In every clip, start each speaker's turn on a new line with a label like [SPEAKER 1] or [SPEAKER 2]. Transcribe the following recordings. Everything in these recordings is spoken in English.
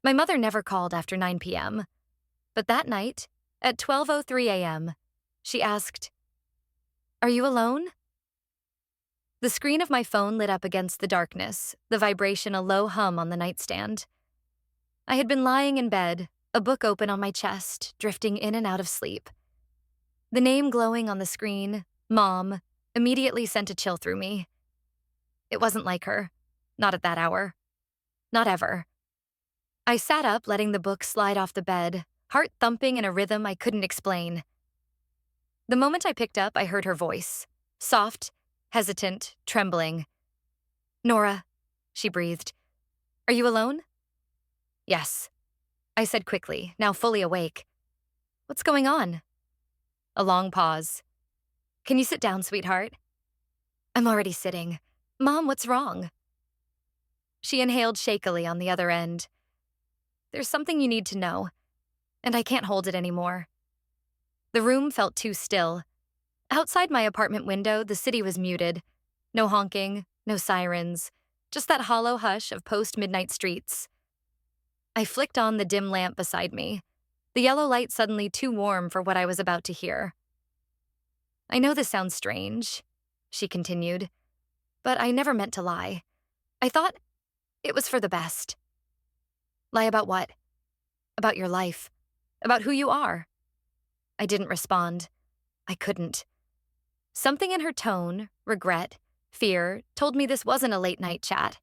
[SPEAKER 1] My mother never called after 9 p.m., but that night, at 12:03 a.m., she asked, "Are you alone?" The screen of my phone lit up against the darkness, the vibration a low hum on the nightstand. I had been lying in bed, a book open on my chest, drifting in and out of sleep. The name glowing on the screen, Mom, immediately sent a chill through me. It wasn't like her. Not at that hour. Not ever. I sat up, letting the book slide off the bed, heart thumping in a rhythm I couldn't explain. The moment I picked up, I heard her voice. Soft, hesitant, trembling. "Nora," she breathed. "Are you alone?" "Yes," I said quickly, now fully awake. "What's going on?" A long pause. "Can you sit down, sweetheart?" "I'm already sitting. Mom, what's wrong?" She inhaled shakily on the other end. "There's something you need to know, and I can't hold it anymore." The room felt too still. Outside my apartment window, the city was muted. No honking, no sirens, just that hollow hush of post-midnight streets. I flicked on the dim lamp beside me, the yellow light suddenly too warm for what I was about to hear. "I know this sounds strange," she continued, "but I never meant to lie. I thought it was for the best." "Lie about what?" "About your life. About who you are." I didn't respond. I couldn't. Something in her tone, regret, fear, told me this wasn't a late-night chat.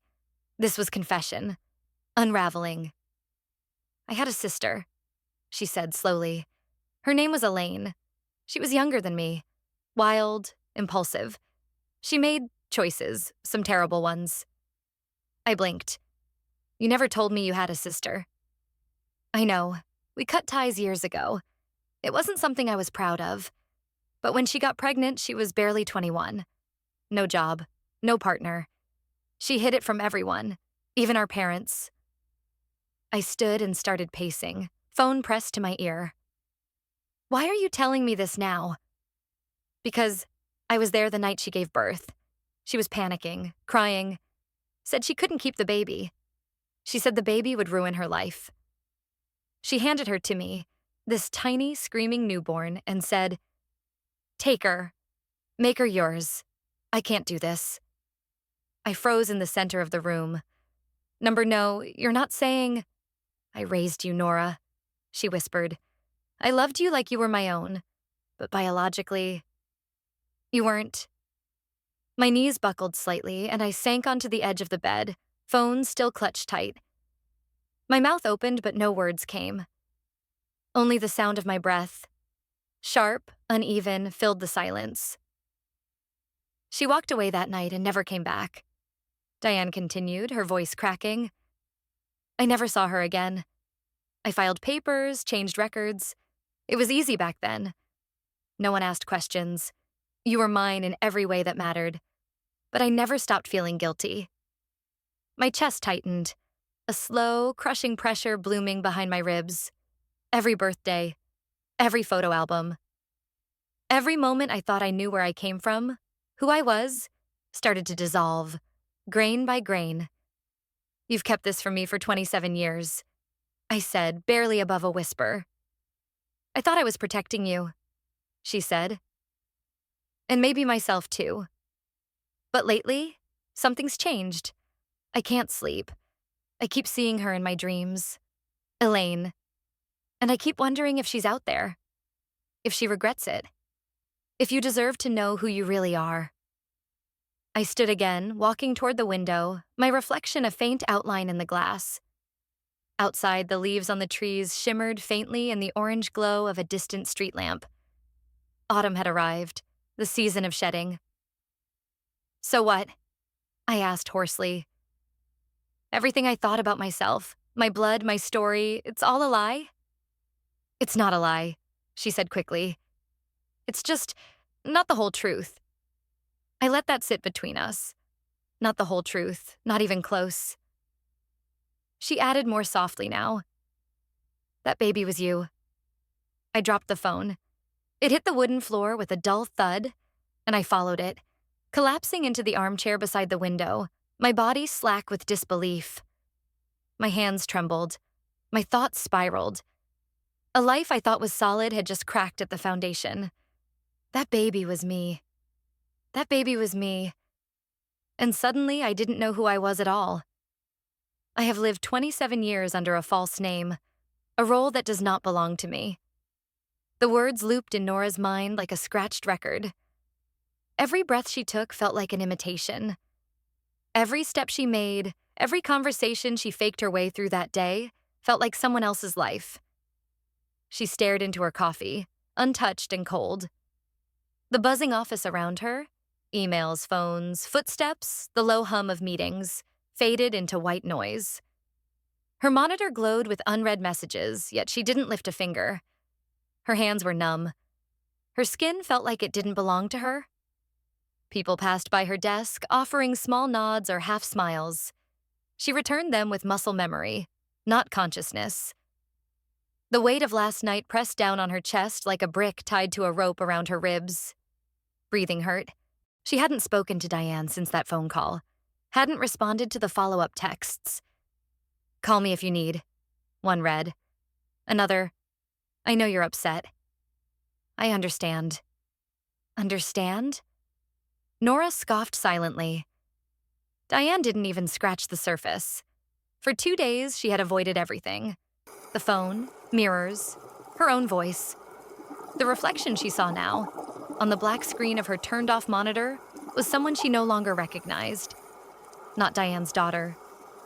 [SPEAKER 1] This was confession. Unraveling. "I had a sister," she said slowly. "Her name was Elaine. She was younger than me. Wild, impulsive. She made choices, some terrible ones." I blinked. "You never told me you had a sister." "I know. We cut ties years ago. It wasn't something I was proud of. But when she got pregnant, she was barely 21. No job, no partner. She hid it from everyone, even our parents." I stood and started pacing, phone pressed to my ear. "Why are you telling me this now?" "Because I was there the night she gave birth. She was panicking, crying, said she couldn't keep the baby. She said the baby would ruin her life." She handed her to me, this tiny, screaming newborn, and said, "Take her. Make her yours. I can't do this." I froze in the center of the room. No, you're not saying—" "I raised you, Nora," she whispered. "I loved you like you were my own, but biologically, you weren't." My knees buckled slightly, and I sank onto the edge of the bed, phone still clutched tight. My mouth opened, but no words came. Only the sound of my breath. Sharp, uneven, filled the silence. "She walked away that night and never came back," Diane continued, her voice cracking. "I never saw her again. I filed papers, changed records. It was easy back then. No one asked questions. You were mine in every way that mattered. But I never stopped feeling guilty." My chest tightened, a slow, crushing pressure blooming behind my ribs. Every birthday, every photo album. Every moment I thought I knew where I came from, who I was, started to dissolve, grain by grain. "You've kept this from me for 27 years, I said, barely above a whisper. "I thought I was protecting you," she said. "And maybe myself too. But lately, something's changed. I can't sleep. I keep seeing her in my dreams. Elaine. And I keep wondering if she's out there. If she regrets it. If you deserve to know who you really are." I stood again, walking toward the window, my reflection a faint outline in the glass. Outside, the leaves on the trees shimmered faintly in the orange glow of a distant street lamp. Autumn had arrived, the season of shedding. "So what?" I asked hoarsely. "Everything I thought about myself, my blood, my story, it's all a lie?" "It's not a lie," she said quickly. "It's just not the whole truth." I let that sit between us. Not the whole truth, not even close. She added more softly now. "That baby was you." I dropped the phone. It hit the wooden floor with a dull thud, and I followed it, collapsing into the armchair beside the window, my body slack with disbelief. My hands trembled. My thoughts spiraled. A life I thought was solid had just cracked at the foundation. That baby was me. That baby was me. And suddenly, I didn't know who I was at all. I have lived 27 years under a false name, a role that does not belong to me. The words looped in Nora's mind like a scratched record. Every breath she took felt like an imitation. Every step she made, every conversation she faked her way through that day, felt like someone else's life. She stared into her coffee, untouched and cold. The buzzing office around her, emails, phones, footsteps, the low hum of meetings, faded into white noise. Her monitor glowed with unread messages, yet she didn't lift a finger. Her hands were numb. Her skin felt like it didn't belong to her. People passed by her desk, offering small nods or half smiles. She returned them with muscle memory, not consciousness. The weight of last night pressed down on her chest like a brick tied to a rope around her ribs. Breathing hurt. She hadn't spoken to Diane since that phone call, hadn't responded to the follow-up texts. "Call me if you need," one read. Another, "I know you're upset." "I understand." Understand? Nora scoffed silently. Diane didn't even scratch the surface. For 2 days, she had avoided everything. The phone, mirrors, her own voice. The reflection she saw now, on the black screen of her turned-off monitor, was someone she no longer recognized. Not Diane's daughter.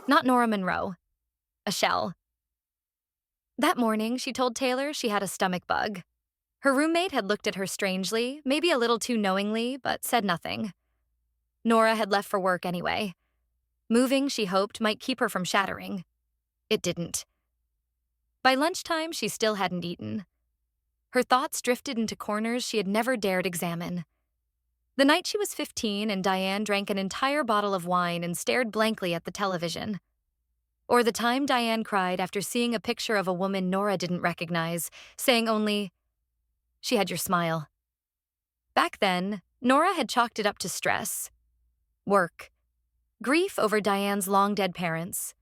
[SPEAKER 1] Not Nora Monroe. A shell. That morning, she told Taylor she had a stomach bug. Her roommate had looked at her strangely, maybe a little too knowingly, but said nothing. Nora had left for work anyway. Moving, she hoped, might keep her from shattering. It didn't. By lunchtime, she still hadn't eaten. Her thoughts drifted into corners she had never dared examine. The night she was 15 and Diane drank an entire bottle of wine and stared blankly at the television. Or the time Diane cried after seeing a picture of a woman Nora didn't recognize, saying only, "She had your smile." Back then, Nora had chalked it up to stress. Work. Grief over Diane's long-dead parents.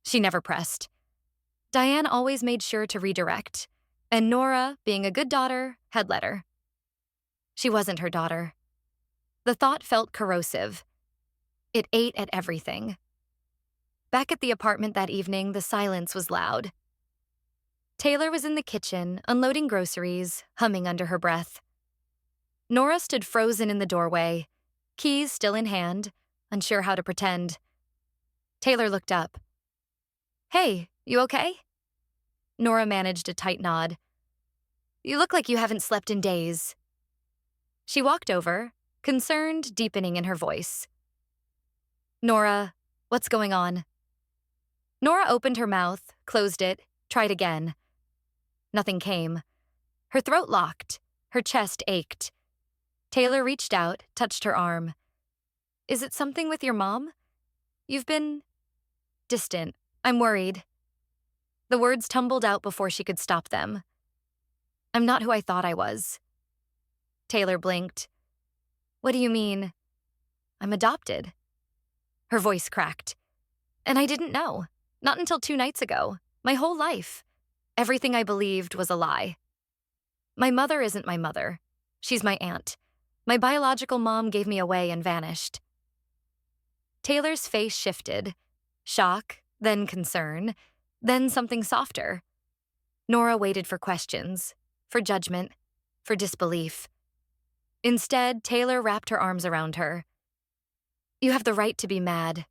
[SPEAKER 1] She never pressed. Diane always made sure to redirect, and Nora, being a good daughter, had let her. She wasn't her daughter. The thought felt corrosive. It ate at everything. Back at the apartment that evening, the silence was loud. Taylor was in the kitchen, unloading groceries, humming under her breath. Nora stood frozen in the doorway, keys still in hand, unsure how to pretend. Taylor looked up. "Hey, you okay?" Nora managed a tight nod. "You look like you haven't slept in days." She walked over, concerned deepening in her voice. "Nora, what's going on?" Nora opened her mouth, closed it, tried again. Nothing came. Her throat locked, her chest ached. Taylor reached out, touched her arm. "Is it something with your mom? You've been distant. I'm worried." The words tumbled out before she could stop them. "I'm not who I thought I was." Taylor blinked. "What do you mean?" "I'm adopted." Her voice cracked. "And I didn't know. Not until 2 nights ago. My whole life. Everything I believed was a lie. My mother isn't my mother. She's my aunt. My biological mom gave me away and vanished." Taylor's face shifted. Shock, then concern, then something softer. Nora waited for questions, for judgment, for disbelief. Instead, Taylor wrapped her arms around her. "You have the right to be mad,"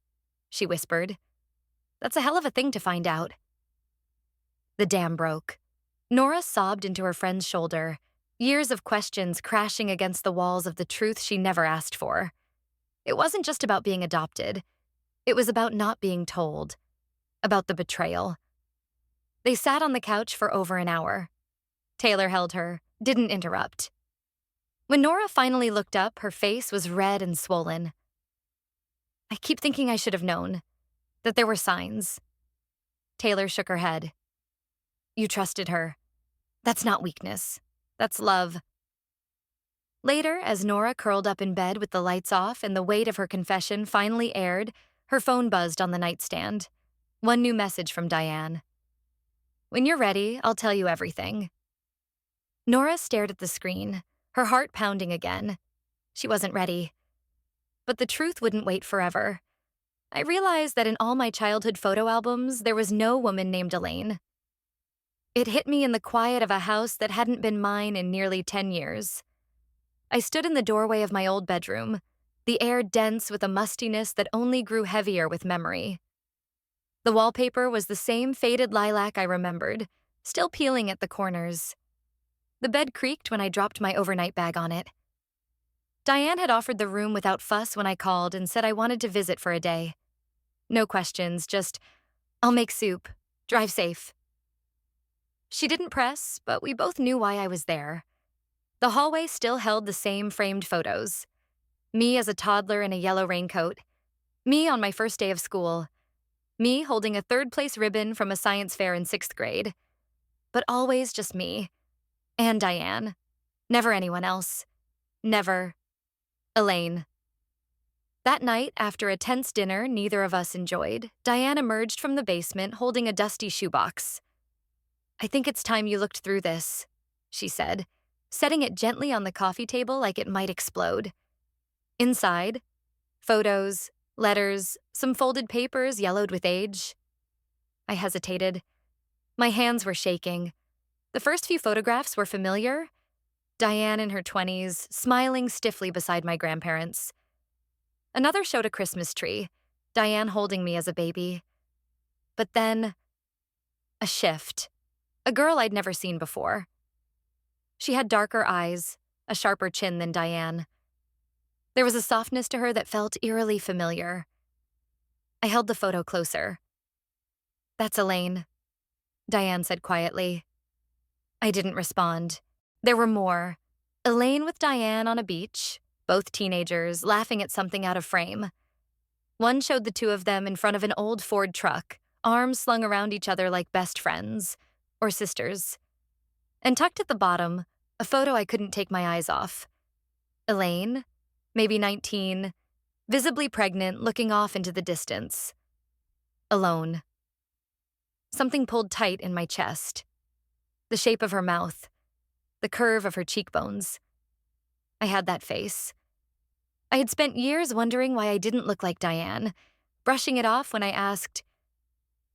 [SPEAKER 1] she whispered. "That's a hell of a thing to find out." The dam broke. Nora sobbed into her friend's shoulder, years of questions crashing against the walls of the truth she never asked for. It wasn't just about being adopted. It was about not being told. About the betrayal. They sat on the couch for over an hour. Taylor held her, didn't interrupt. When Nora finally looked up, her face was red and swollen. "I keep thinking I should have known. That there were signs." Taylor shook her head. "You trusted her. That's not weakness. That's love." Later, as Nora curled up in bed with the lights off and the weight of her confession finally aired, her phone buzzed on the nightstand. One new message from Diane. When you're ready, I'll tell you everything. Nora stared at the screen, her heart pounding again. She wasn't ready. But the truth wouldn't wait forever. I realized that in all my childhood photo albums, there was no woman named Elaine. It hit me in the quiet of a house that hadn't been mine in nearly 10 years. I stood in the doorway of my old bedroom, the air dense with a mustiness that only grew heavier with memory. The wallpaper was the same faded lilac I remembered, still peeling at the corners. The bed creaked when I dropped my overnight bag on it. Diane had offered the room without fuss when I called and said I wanted to visit for a day. No questions, just, "I'll make soup. Drive safe." She didn't press, but we both knew why I was there. The hallway still held the same framed photos. Me as a toddler in a yellow raincoat. Me on my first day of school. Me holding a third-place ribbon from a science fair in 6th grade. But always just me. And Diane. Never anyone else. Never. Elaine. That night, after a tense dinner neither of us enjoyed, Diane emerged from the basement holding a dusty shoebox. "I think it's time you looked through this," she said, setting it gently on the coffee table like it might explode. Inside, photos, letters, some folded papers yellowed with age. I hesitated. My hands were shaking. The first few photographs were familiar. Diane in her 20s, smiling stiffly beside my grandparents. Another showed a Christmas tree, Diane holding me as a baby. But then, a shift. A girl I'd never seen before. She had darker eyes, a sharper chin than Diane. There was a softness to her that felt eerily familiar. I held the photo closer. "That's Elaine," Diane said quietly. I didn't respond. There were more. Elaine with Diane on a beach, both teenagers, laughing at something out of frame. One showed the two of them in front of an old Ford truck, arms slung around each other like best friends, or sisters. And tucked at the bottom, a photo I couldn't take my eyes off. Elaine, maybe 19, visibly pregnant, looking off into the distance. Alone. Something pulled tight in my chest. The shape of her mouth. The curve of her cheekbones. I had that face. I had spent years wondering why I didn't look like Diane, brushing it off when I asked,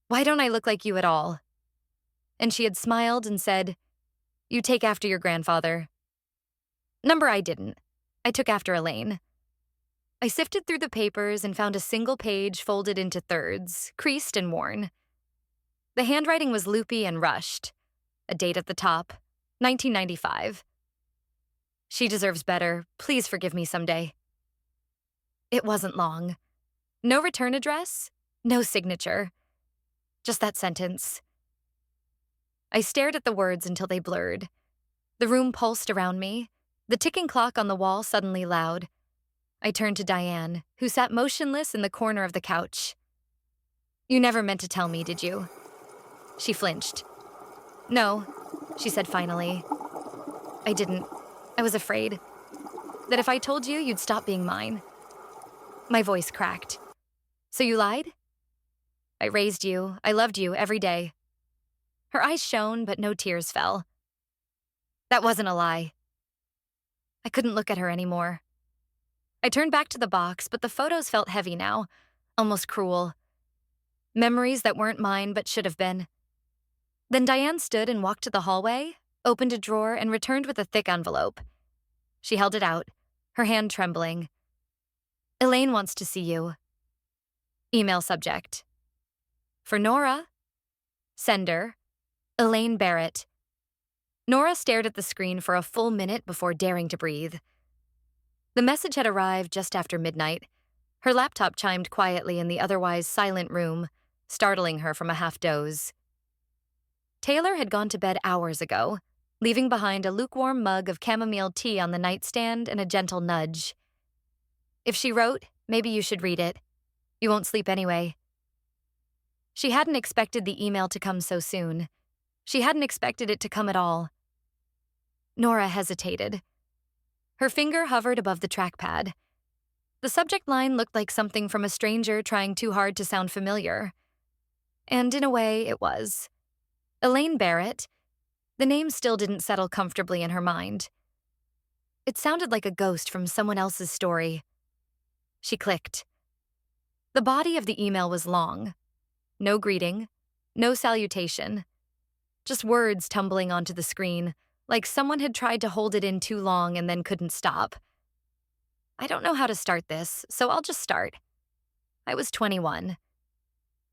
[SPEAKER 1] "Why don't I look like you at all?" And she had smiled and said, "You take after your grandfather." Number I didn't. I took after Elaine. I sifted through the papers and found a single page folded into thirds, creased and worn. The handwriting was loopy and rushed. A date at the top, 1995. "She deserves better. Please forgive me someday." It wasn't long. No return address, no signature. Just that sentence. I stared at the words until they blurred. The room pulsed around me, the ticking clock on the wall suddenly loud. I turned to Diane, who sat motionless in the corner of the couch. "You never meant to tell me, did you?" She flinched. "No," she said finally. "I didn't. I was afraid. That if I told you, you'd stop being mine." My voice cracked. "So you lied?" "I raised you. I loved you every day." Her eyes shone, but no tears fell. "That wasn't a lie." I couldn't look at her anymore. I turned back to the box, but the photos felt heavy now, almost cruel. Memories that weren't mine but should have been. Then Diane stood and walked to the hallway, opened a drawer, and returned with a thick envelope. She held it out, her hand trembling. "Elaine wants to see you." Email subject. For Nora. Sender. Elaine Barrett. Nora stared at the screen for a full minute before daring to breathe. The message had arrived just after midnight. Her laptop chimed quietly in the otherwise silent room, startling her from a half-doze. Taylor had gone to bed hours ago, leaving behind a lukewarm mug of chamomile tea on the nightstand and a gentle nudge. "If she wrote, maybe you should read it. You won't sleep anyway." She hadn't expected the email to come so soon. She hadn't expected it to come at all. Nora hesitated. Her finger hovered above the trackpad. The subject line looked like something from a stranger trying too hard to sound familiar. And in a way, it was. Elaine Barrett. The name still didn't settle comfortably in her mind. It sounded like a ghost from someone else's story. She clicked. The body of the email was long. No greeting, no salutation. Just words tumbling onto the screen, like someone had tried to hold it in too long and then couldn't stop. I don't know how to start this, so I'll just start. I was 21.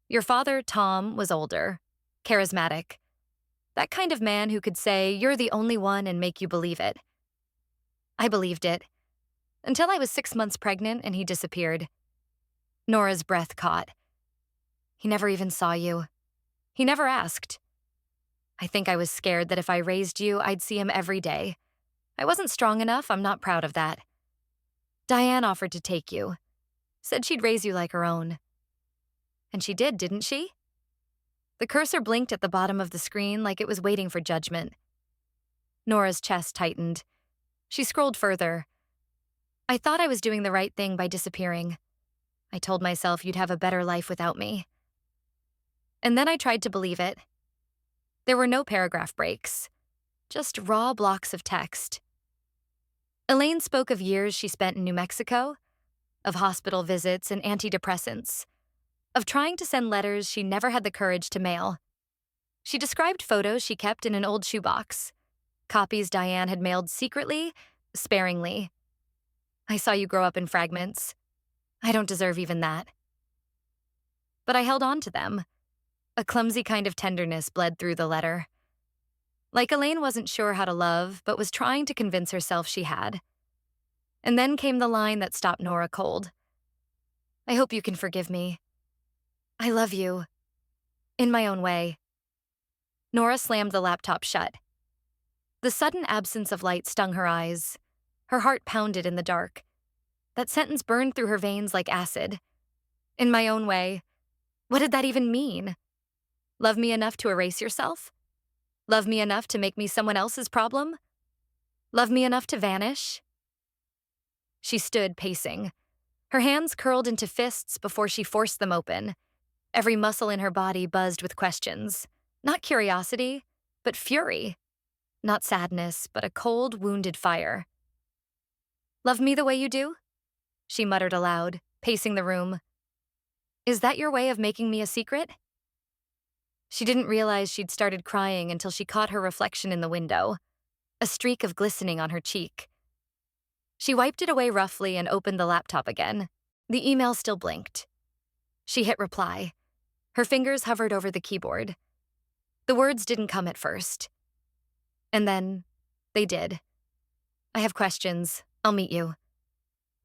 [SPEAKER 1] Your father, Tom, was older, charismatic. That kind of man who could say, "You're the only one," and make you believe it. I believed it. Until I was 6 months pregnant and he disappeared. Nora's breath caught. He never even saw you. He never asked. I think I was scared that if I raised you, I'd see him every day. I wasn't strong enough, I'm not proud of that. Diane offered to take you. Said she'd raise you like her own. And she did, didn't she? The cursor blinked at the bottom of the screen like it was waiting for judgment. Nora's chest tightened. She scrolled further. I thought I was doing the right thing by disappearing. I told myself you'd have a better life without me. And then I tried to believe it. There were no paragraph breaks, just raw blocks of text. Elaine spoke of years she spent in New Mexico, of hospital visits and antidepressants, of trying to send letters she never had the courage to mail. She described photos she kept in an old shoebox, copies Diane had mailed secretly, sparingly. I saw you grow up in fragments. I don't deserve even that. But I held on to them. A clumsy kind of tenderness bled through the letter. Like Elaine wasn't sure how to love, but was trying to convince herself she had. And then came the line that stopped Nora cold. I hope you can forgive me. I love you. In my own way. Nora slammed the laptop shut. The sudden absence of light stung her eyes. Her heart pounded in the dark. That sentence burned through her veins like acid. In my own way. What did that even mean? Love me enough to erase yourself? Love me enough to make me someone else's problem? Love me enough to vanish? She stood, pacing. Her hands curled into fists before she forced them open. Every muscle in her body buzzed with questions. Not curiosity, but fury. Not sadness, but a cold, wounded fire. Love me the way you do? She muttered aloud, pacing the room. Is that your way of making me a secret? She didn't realize she'd started crying until she caught her reflection in the window, a streak of glistening on her cheek. She wiped it away roughly and opened the laptop again. The email still blinked. She hit reply. Her fingers hovered over the keyboard. The words didn't come at first. And then, they did. I have questions. I'll meet you.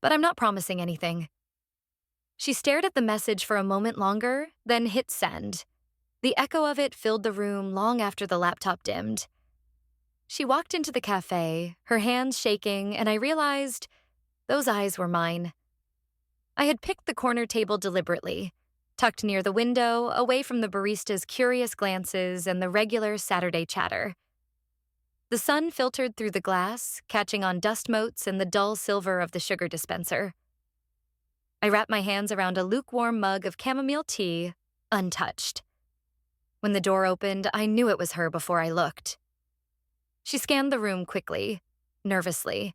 [SPEAKER 1] But I'm not promising anything. She stared at the message for a moment longer, then hit send. The echo of it filled the room long after the laptop dimmed. She walked into the cafe, her hands shaking, and I realized those eyes were mine. I had picked the corner table deliberately, tucked near the window, away from the barista's curious glances and the regular Saturday chatter. The sun filtered through the glass, catching on dust motes and the dull silver of the sugar dispenser. I wrapped my hands around a lukewarm mug of chamomile tea, untouched. When the door opened, I knew it was her before I looked. She scanned the room quickly, nervously.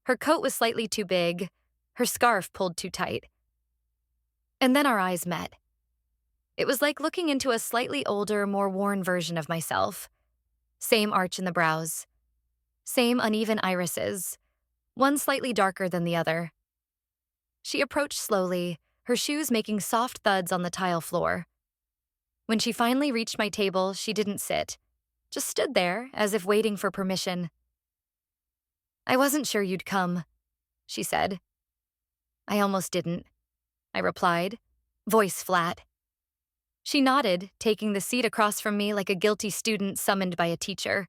[SPEAKER 1] Her coat was slightly too big, her scarf pulled too tight. And then our eyes met. It was like looking into a slightly older, more worn version of myself. Same arch in the brows. Same uneven irises, one slightly darker than the other. She approached slowly, her shoes making soft thuds on the tile floor. When she finally reached my table, she didn't sit, just stood there as if waiting for permission. I wasn't sure you'd come, she said. I almost didn't, I replied, voice flat. She nodded, taking the seat across from me like a guilty student summoned by a teacher.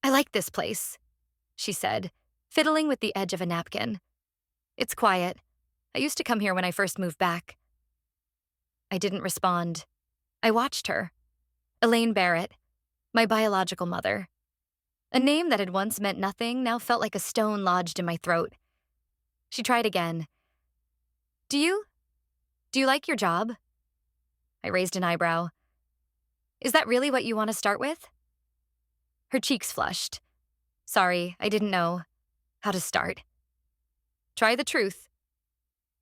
[SPEAKER 1] I like this place, she said, fiddling with the edge of a napkin. It's quiet. I used to come here when I first moved back. I didn't respond. I watched her. Elaine Barrett, my biological mother. A name that had once meant nothing now felt like a stone lodged in my throat. She tried again. Do you like your job? I raised an eyebrow. Is that really what you want to start with? Her cheeks flushed. Sorry, I didn't know how to start. Try the truth.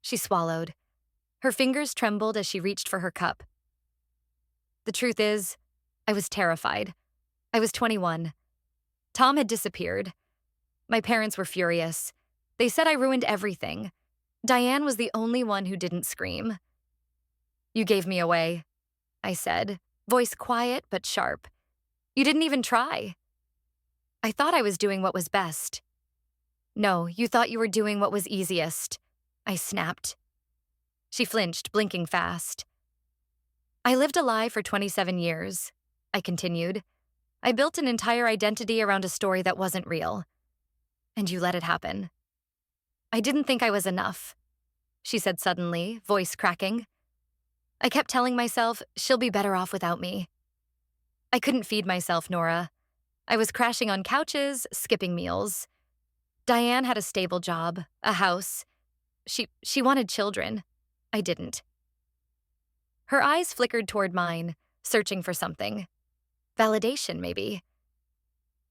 [SPEAKER 1] She swallowed. Her fingers trembled as she reached for her cup. The truth is, I was terrified. I was 21. Tom had disappeared. My parents were furious. They said I ruined everything. Diane was the only one who didn't scream. You gave me away, I said, voice quiet but sharp. You didn't even try. I thought I was doing what was best. No, you thought you were doing what was easiest, I snapped. She flinched, blinking fast. I lived a lie for 27 years, I continued. I built an entire identity around a story that wasn't real. And you let it happen. I didn't think I was enough, she said suddenly, voice cracking. I kept telling myself she'll be better off without me. I couldn't feed myself, Nora. I was crashing on couches, skipping meals. Diane had a stable job, a house. She wanted children. I didn't. Her eyes flickered toward mine, searching for something. Validation, maybe.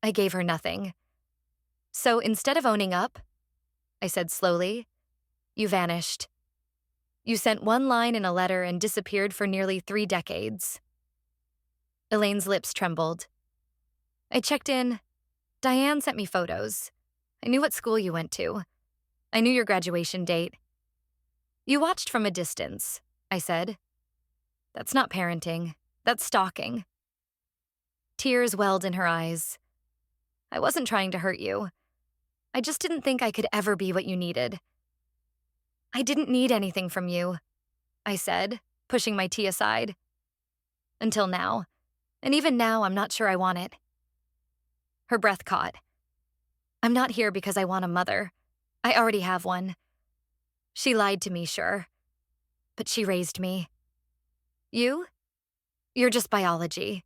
[SPEAKER 1] I gave her nothing. So instead of owning up, I said slowly, you vanished. You sent one line in a letter and disappeared for nearly 3 decades. Elaine's lips trembled. I checked in. Diane sent me photos. I knew what school you went to. I knew your graduation date. You watched from a distance, I said. That's not parenting. That's stalking. Tears welled in her eyes. I wasn't trying to hurt you. I just didn't think I could ever be what you needed. I didn't need anything from you, I said, pushing my tea aside. Until now. And even now, I'm not sure I want it. Her breath caught. I'm not here because I want a mother. I already have one. She lied to me, sure. But she raised me. You? You're just biology.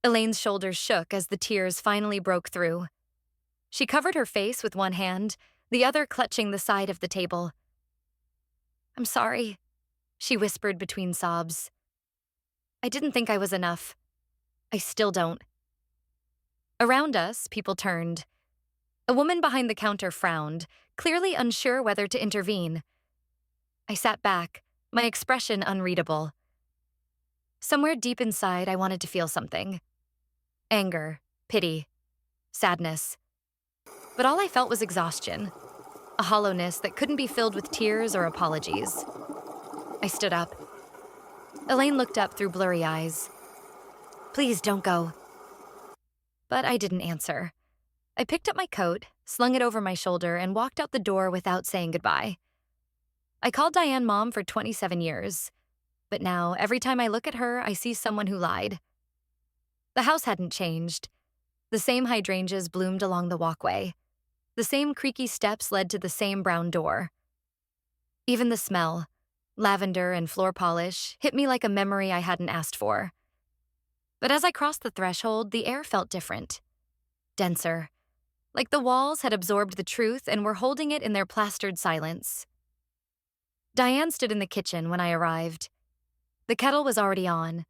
[SPEAKER 1] Elaine's shoulders shook as the tears finally broke through. She covered her face with one hand, the other clutching the side of the table. I'm sorry, she whispered between sobs. I didn't think I was enough. I still don't. Around us, people turned. A woman behind the counter frowned, clearly unsure whether to intervene. I sat back, my expression unreadable. Somewhere deep inside, I wanted to feel something. Anger, pity, sadness. But all I felt was exhaustion, a hollowness that couldn't be filled with tears or apologies. I stood up. Elaine looked up through blurry eyes. Please don't go. But I didn't answer. I picked up my coat, slung it over my shoulder, and walked out the door without saying goodbye. I called Diane Mom for 27 years, but now every time I look at her, I see someone who lied. The house hadn't changed. The same hydrangeas bloomed along the walkway. The same creaky steps led to the same brown door. Even the smell, lavender and floor polish, hit me like a memory I hadn't asked for. But as I crossed the threshold, the air felt different. Denser. Like the walls had absorbed the truth and were holding it in their plastered silence. Diane stood in the kitchen when I arrived. The kettle was already on,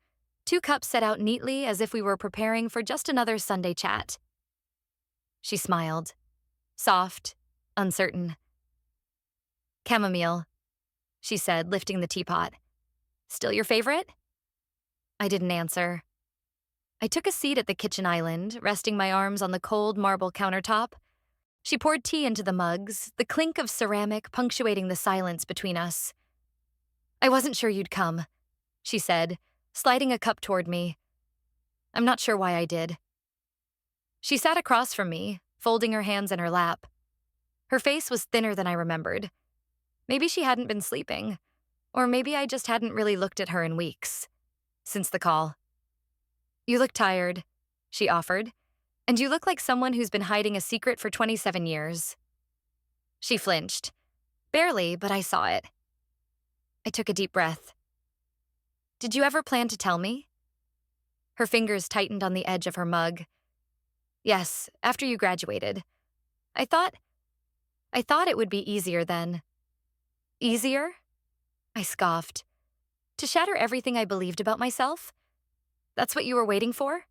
[SPEAKER 1] 2 cups set out neatly as if we were preparing for just another Sunday chat. She smiled. Soft, uncertain. Chamomile, she said, lifting the teapot. Still your favorite? I didn't answer. I took a seat at the kitchen island, resting my arms on the cold marble countertop. She poured tea into the mugs, the clink of ceramic punctuating the silence between us. I wasn't sure you'd come, she said, sliding a cup toward me. I'm not sure why I did. She sat across from me, folding her hands in her lap. Her face was thinner than I remembered. Maybe she hadn't been sleeping, or maybe I just hadn't really looked at her in weeks, since the call. You look tired, she offered, and you look like someone who's been hiding a secret for 27 years. She flinched. Barely, but I saw it. I took a deep breath. Did you ever plan to tell me? Her fingers tightened on the edge of her mug. Yes, after you graduated. I thought it would be easier then. Easier? I scoffed. To shatter everything I believed about myself? That's what you were waiting for?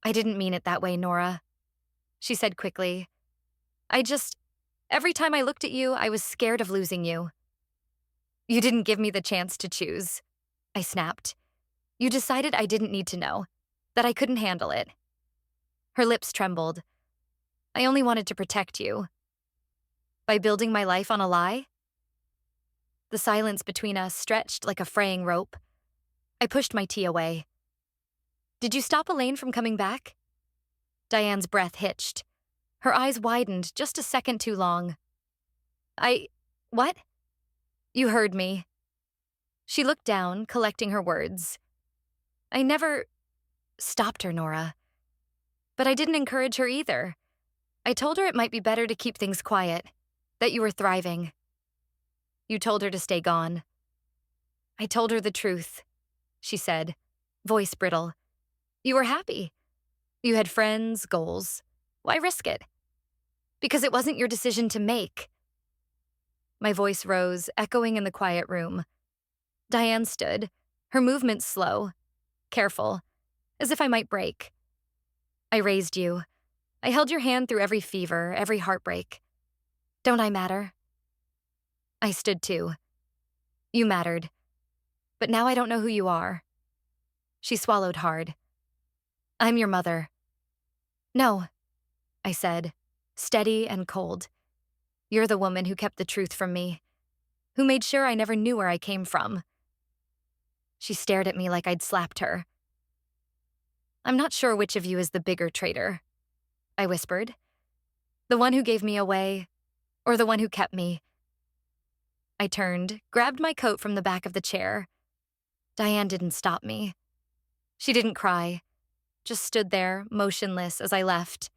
[SPEAKER 1] I didn't mean it that way, Nora, she said quickly. Every time I looked at you, I was scared of losing you. You didn't give me the chance to choose, I snapped. You decided I didn't need to know, that I couldn't handle it. Her lips trembled. I only wanted to protect you. By building my life on a lie? The silence between us stretched like a fraying rope. I pushed my tea away. Did you stop Elaine from coming back? Diane's breath hitched. Her eyes widened just a second too long. What? You heard me. She looked down, collecting her words. I never stopped her, Nora. But I didn't encourage her either. I told her it might be better to keep things quiet, that you were thriving. You told her to stay gone. I told her the truth, she said, voice brittle. You were happy. You had friends, goals. Why risk it? Because it wasn't your decision to make. My voice rose, echoing in the quiet room. Diane stood, her movements slow, careful, as if I might break. I raised you. I held your hand through every fever, every heartbreak. Don't I matter? I stood too. You mattered. But now I don't know who you are. She swallowed hard. I'm your mother. No, I said, steady and cold. You're the woman who kept the truth from me, who made sure I never knew where I came from. She stared at me like I'd slapped her. I'm not sure which of you is the bigger traitor, I whispered. The one who gave me away, or the one who kept me. I turned, grabbed my coat from the back of the chair. Diane didn't stop me. She didn't cry, just stood there, motionless as I left.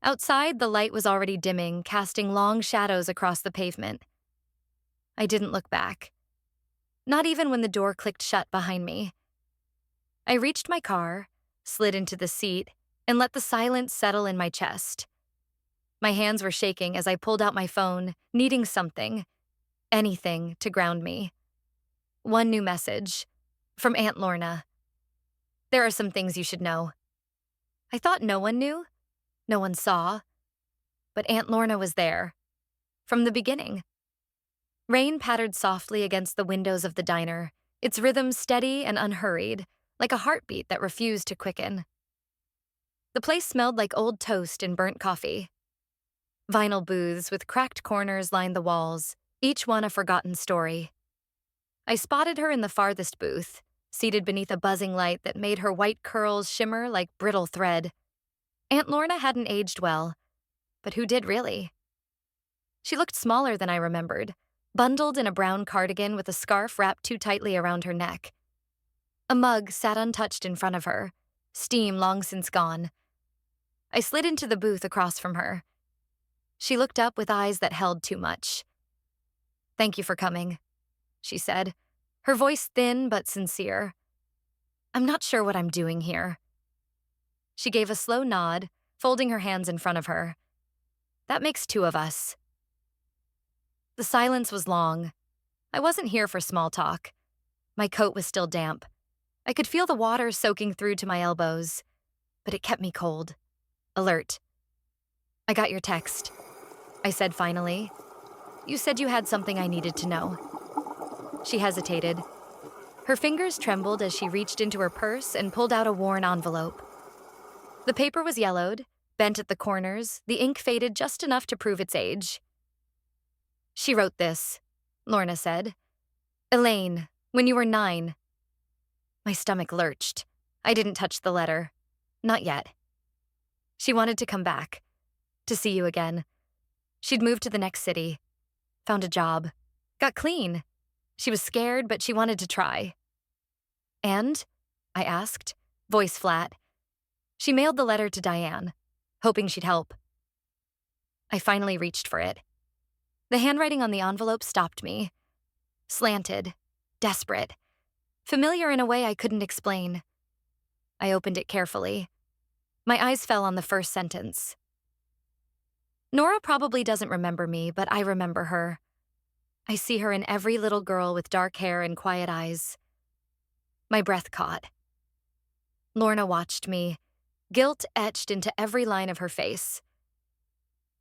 [SPEAKER 1] Outside, the light was already dimming, casting long shadows across the pavement. I didn't look back. Not even when the door clicked shut behind me. I reached my car, slid into the seat, and let the silence settle in my chest. My hands were shaking as I pulled out my phone, needing something, anything to ground me. One new message, from Aunt Lorna. There are some things you should know. I thought no one knew, no one saw, but Aunt Lorna was there, from the beginning. Rain pattered softly against the windows of the diner, its rhythm steady and unhurried, like a heartbeat that refused to quicken. The place smelled like old toast and burnt coffee. Vinyl booths with cracked corners lined the walls, each one a forgotten story. I spotted her in the farthest booth, seated beneath a buzzing light that made her white curls shimmer like brittle thread. Aunt Lorna hadn't aged well, but who did really? She looked smaller than I remembered, bundled in a brown cardigan with a scarf wrapped too tightly around her neck. A mug sat untouched in front of her, steam long since gone. I slid into the booth across from her. She looked up with eyes that held too much. Thank you for coming, she said, her voice thin but sincere. I'm not sure what I'm doing here. She gave a slow nod, folding her hands in front of her. That makes two of us. The silence was long. I wasn't here for small talk. My coat was still damp. I could feel the water soaking through to my elbows, but it kept me cold, alert. I got your text, I said finally. You said you had something I needed to know. She hesitated. Her fingers trembled as she reached into her purse and pulled out a worn envelope. The paper was yellowed, bent at the corners, the ink faded just enough to prove its age. She wrote this, Lorna said. Elaine, when you were 9. My stomach lurched. I didn't touch the letter. Not yet. She wanted to come back, to see you again. She'd moved to the next city, found a job, got clean. She was scared, but she wanted to try. And? I asked, voice flat. She mailed the letter to Diane, hoping she'd help. I finally reached for it. The handwriting on the envelope stopped me. Slanted, desperate, familiar in a way I couldn't explain. I opened it carefully. My eyes fell on the first sentence. Nora probably doesn't remember me, but I remember her. I see her in every little girl with dark hair and quiet eyes. My breath caught. Lorna watched me, guilt etched into every line of her face.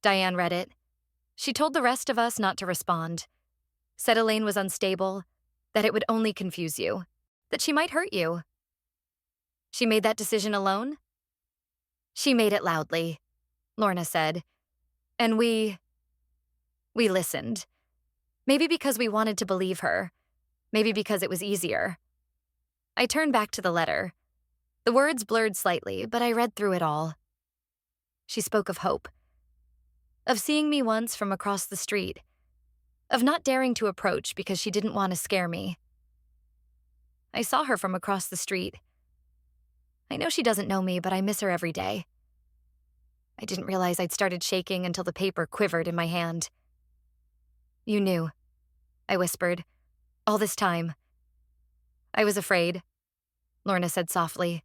[SPEAKER 1] Diane read it. She told the rest of us not to respond. Said Elaine was unstable, that it would only confuse you, that she might hurt you. She made that decision alone? She made it loudly, Lorna said. And we listened. Maybe because we wanted to believe her. Maybe because it was easier. I turned back to the letter. The words blurred slightly, but I read through it all. She spoke of hope. Of seeing me once from across the street. Of not daring to approach because she didn't want to scare me. I saw her from across the street. I know she doesn't know me, but I miss her every day. I didn't realize I'd started shaking until the paper quivered in my hand. You knew, I whispered, all this time. I was afraid, Lorna said softly.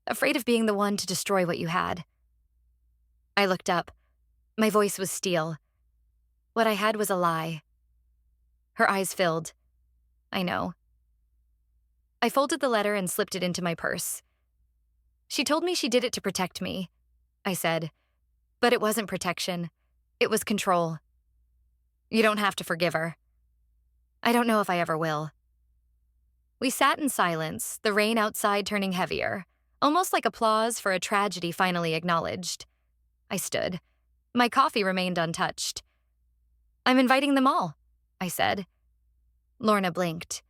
[SPEAKER 1] Afraid of being the one to destroy what you had. I looked up. My voice was steel. What I had was a lie. Her eyes filled. I know. I folded the letter and slipped it into my purse. She told me she did it to protect me, I said. But it wasn't protection. It was control. You don't have to forgive her. I don't know if I ever will. We sat in silence, the rain outside turning heavier, almost like applause for a tragedy finally acknowledged. I stood. My coffee remained untouched. I'm inviting them all, I said. Lorna blinked.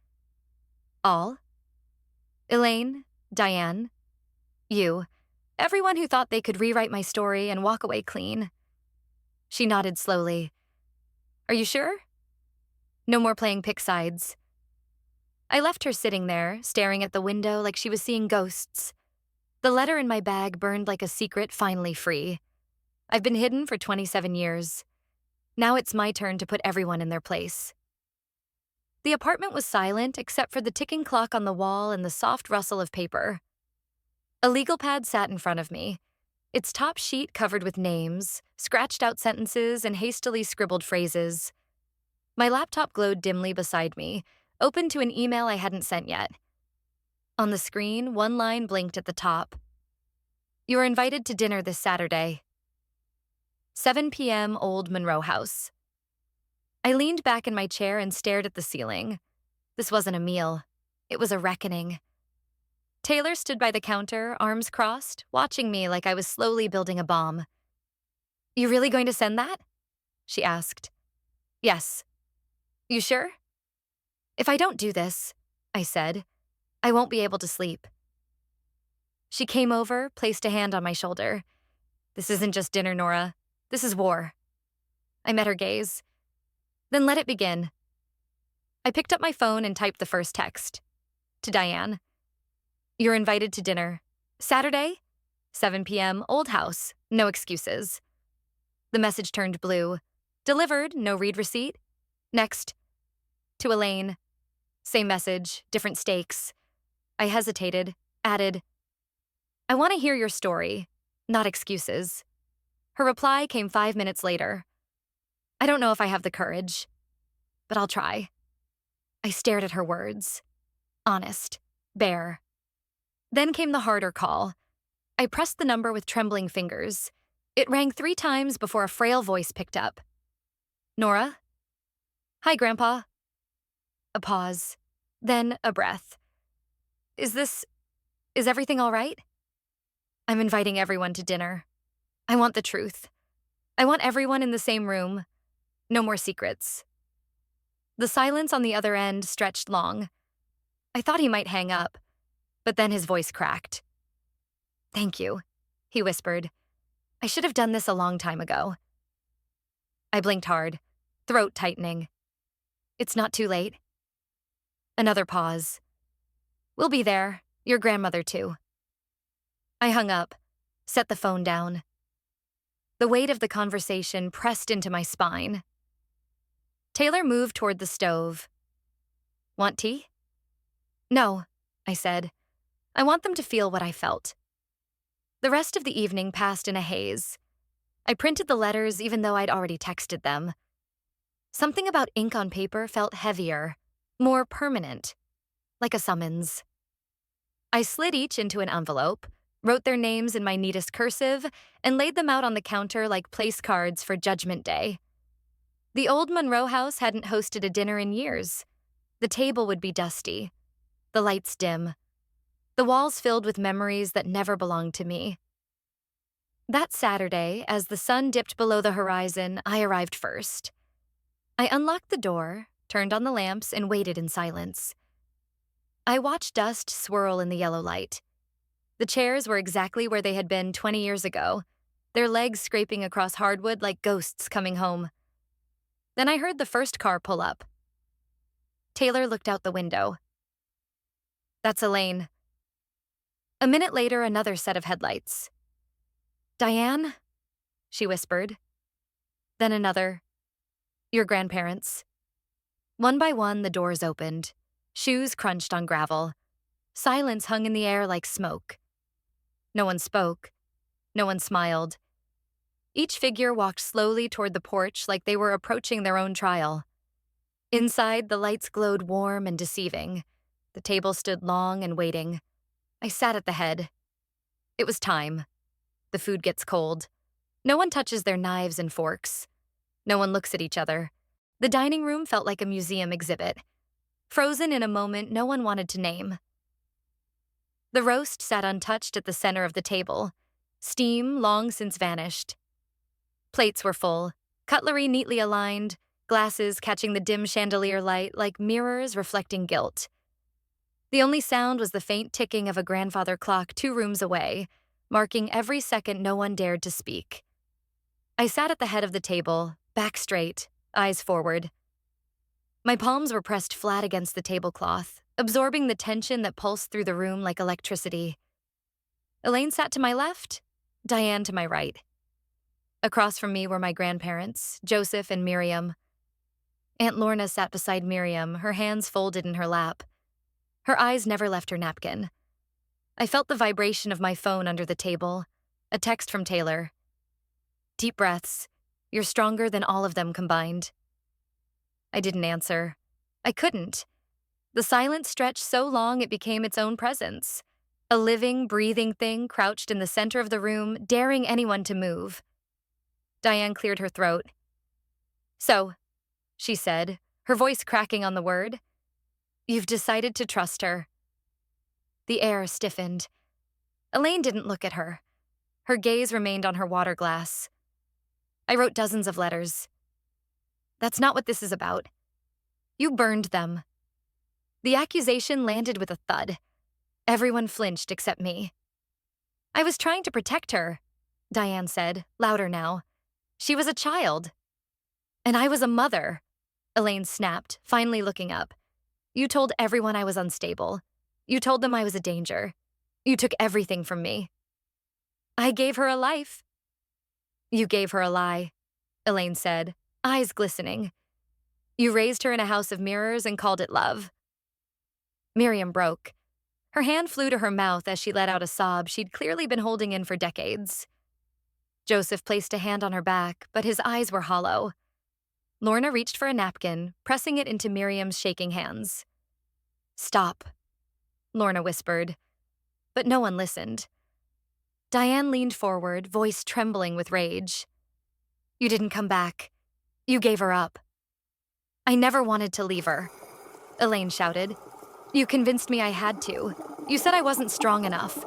[SPEAKER 1] All? Elaine, Diane, you, everyone who thought they could rewrite my story and walk away clean. She nodded slowly. Are you sure? No more playing pick sides. I left her sitting there, staring at the window like she was seeing ghosts. The letter in my bag burned like a secret finally free. I've been hidden for 27 years. Now it's my turn to put everyone in their place. The apartment was silent except for the ticking clock on the wall and the soft rustle of paper. A legal pad sat in front of me, its top sheet covered with names, scratched out sentences, and hastily scribbled phrases. My laptop glowed dimly beside me, open to an email I hadn't sent yet. On the screen, one line blinked at the top. You are invited to dinner this Saturday. 7 p.m. Old Monroe House. I leaned back in my chair and stared at the ceiling. This wasn't a meal. It was a reckoning. Taylor stood by the counter, arms crossed, watching me like I was slowly building a bomb. You really going to send that? She asked. Yes. You sure? If I don't do this, I said, I won't be able to sleep. She came over, placed a hand on my shoulder. This isn't just dinner, Nora. This is war. I met her gaze. Then let it begin. I picked up my phone and typed the first text. To Diane. You're invited to dinner. Saturday, 7 p.m., old house, no excuses. The message turned blue. Delivered, no read receipt. Next. To Elaine. Same message, different stakes. I hesitated, added, I want to hear your story, not excuses. Her reply came 5 minutes later. I don't know if I have the courage, but I'll try. I stared at her words. Honest. Bare. Then came the harder call. I pressed the number with trembling fingers. It rang 3 times before a frail voice picked up. Nora? Hi, Grandpa. A pause. Then a breath. Is everything all right? I'm inviting everyone to dinner. I want the truth. I want everyone in the same room. No more secrets. The silence on the other end stretched long. I thought he might hang up, but then his voice cracked. Thank you, he whispered. I should have done this a long time ago. I blinked hard, throat tightening. It's not too late. Another pause. We'll be there, your grandmother too. I hung up, set the phone down. The weight of the conversation pressed into my spine. Taylor moved toward the stove. Want tea? No, I said. I want them to feel what I felt. The rest of the evening passed in a haze. I printed the letters even though I'd already texted them. Something about ink on paper felt heavier, more permanent, like a summons. I slid each into an envelope, wrote their names in my neatest cursive, and laid them out on the counter like place cards for Judgment Day. The old Monroe house hadn't hosted a dinner in years. The table would be dusty, the lights dim, the walls filled with memories that never belonged to me. That Saturday, as the sun dipped below the horizon, I arrived first. I unlocked the door, turned on the lamps, and waited in silence. I watched dust swirl in the yellow light. The chairs were exactly where they had been 20 years ago, their legs scraping across hardwood like ghosts coming home. Then I heard the first car pull up. Taylor looked out the window. "That's Elaine." A minute later, another set of headlights. "Diane?" she whispered. Then another. "Your grandparents." One by one, the doors opened. Shoes crunched on gravel. Silence hung in the air like smoke. No one spoke. No one smiled. Each figure walked slowly toward the porch like they were approaching their own trial. Inside, the lights glowed warm and deceiving. The table stood long and waiting. I sat at the head. It was time. The food gets cold. No one touches their knives and forks. No one looks at each other. The dining room felt like a museum exhibit, frozen in a moment no one wanted to name. The roast sat untouched at the center of the table, steam long since vanished. Plates were full, cutlery neatly aligned, glasses catching the dim chandelier light like mirrors reflecting guilt. The only sound was the faint ticking of a grandfather clock 2 rooms away, marking every second no one dared to speak. I sat at the head of the table, back straight, eyes forward. My palms were pressed flat against the tablecloth, absorbing the tension that pulsed through the room like electricity. Elaine sat to my left, Diane to my right. Across from me were my grandparents, Joseph and Miriam. Aunt Lorna sat beside Miriam, her hands folded in her lap. Her eyes never left her napkin. I felt the vibration of my phone under the table, a text from Taylor. "Deep breaths. You're stronger than all of them combined." I didn't answer. I couldn't. The silence stretched so long it became its own presence. A living, breathing thing crouched in the center of the room, daring anyone to move. Diane cleared her throat. "So," she said, her voice cracking on the word, "you've decided to trust her." The air stiffened. Elaine didn't look at her. Her gaze remained on her water glass. "I wrote dozens of letters. That's not what this is about. You burned them." The accusation landed with a thud. Everyone flinched except me. "I was trying to protect her," Diane said, louder now. "She was a child." "And I was a mother," Elaine snapped, finally looking up. "You told everyone I was unstable. You told them I was a danger. You took everything from me." "I gave her a life." "You gave her a lie," Elaine said, eyes glistening. "You raised her in a house of mirrors and called it love." Miriam broke. Her hand flew to her mouth as she let out a sob she'd clearly been holding in for decades. Joseph placed a hand on her back, but his eyes were hollow. Lorna reached for a napkin, pressing it into Miriam's shaking hands. "Stop," Lorna whispered, but no one listened. Diane leaned forward, voice trembling with rage. "You didn't come back. You gave her up." "I never wanted to leave her," Elaine shouted. "You convinced me I had to. You said I wasn't strong enough."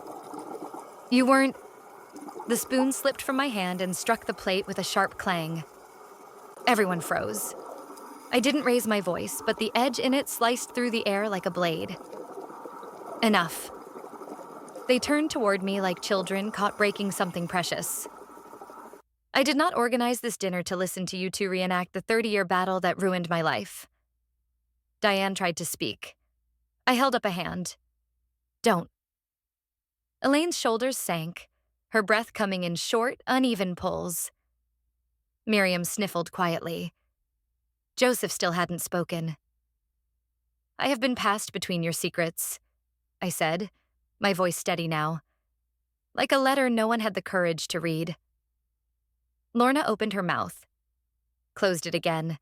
[SPEAKER 1] "You weren't—" The spoon slipped from my hand and struck the plate with a sharp clang. Everyone froze. I didn't raise my voice, but the edge in it sliced through the air like a blade. "Enough." They turned toward me like children caught breaking something precious. "I did not organize this dinner to listen to you two reenact the 30-year battle that ruined my life." Diane tried to speak. I held up a hand. "Don't." Elaine's shoulders sank, her breath coming in short, uneven pulls. Miriam sniffled quietly. Joseph still hadn't spoken. "I have been passed between your secrets," I said, my voice steady now. Like a letter no one had the courage to read. Lorna opened her mouth, closed it again.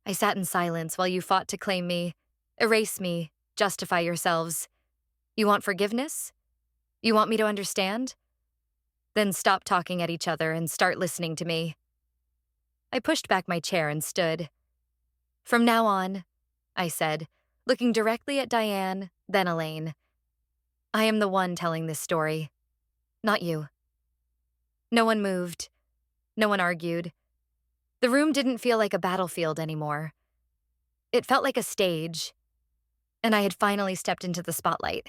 [SPEAKER 1] "I sat in silence while you fought to claim me, erase me, justify yourselves. You want forgiveness? You want me to understand? Then stop talking at each other and start listening to me. I pushed back my chair and stood. From now on, I said, looking directly at Diane, then Elaine, I am the one telling this story, not you. No one moved. No one argued. The room didn't feel like a battlefield anymore. It felt like a stage, and I had finally stepped into the spotlight.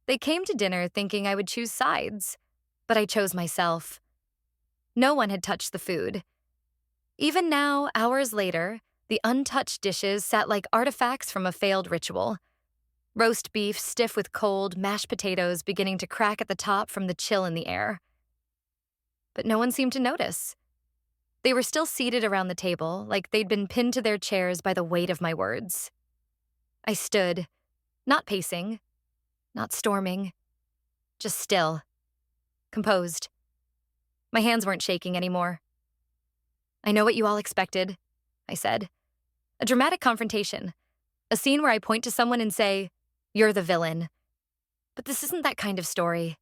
[SPEAKER 1] They came to dinner thinking I would choose sides, but I chose myself. No one had touched the food. Even now, hours later, the untouched dishes sat like artifacts from a failed ritual. Roast beef stiff with cold, mashed potatoes beginning to crack at the top from the chill in the air. But no one seemed to notice. They were still seated around the table, like they'd been pinned to their chairs by the weight of my words. I stood, not pacing, not storming, just still, composed. My hands weren't shaking anymore. I know what you all expected, I said. A dramatic confrontation. A scene where I point to someone and say, "You're the villain." But this isn't that kind of story.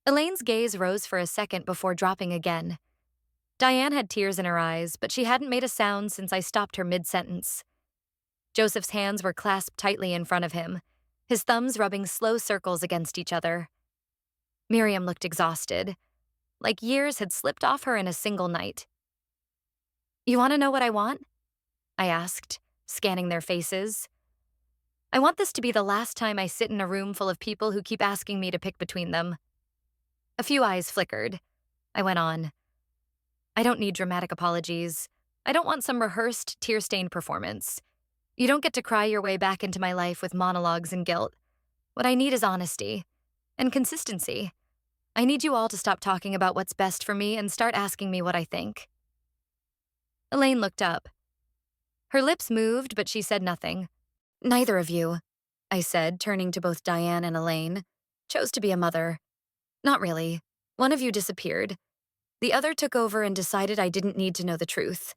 [SPEAKER 1] Elaine's gaze rose for a second before dropping again. Diane had tears in her eyes, but she hadn't made a sound since I stopped her mid-sentence. Joseph's hands were clasped tightly in front of him, his thumbs rubbing slow circles against each other. Miriam looked exhausted, like years had slipped off her in a single night. You want to know what I want? I asked, scanning their faces. I want this to be the last time I sit in a room full of people who keep asking me to pick between them. A few eyes flickered. I went on. I don't need dramatic apologies. I don't want some rehearsed, tear-stained performance. You don't get to cry your way back into my life with monologues and guilt. What I need is honesty and consistency. I need you all to stop talking about what's best for me and start asking me what I think. Elaine looked up. Her lips moved, but she said nothing. Neither of you, I said, turning to both Diane and Elaine, chose to be a mother. Not really. One of you disappeared. The other took over and decided I didn't need to know the truth.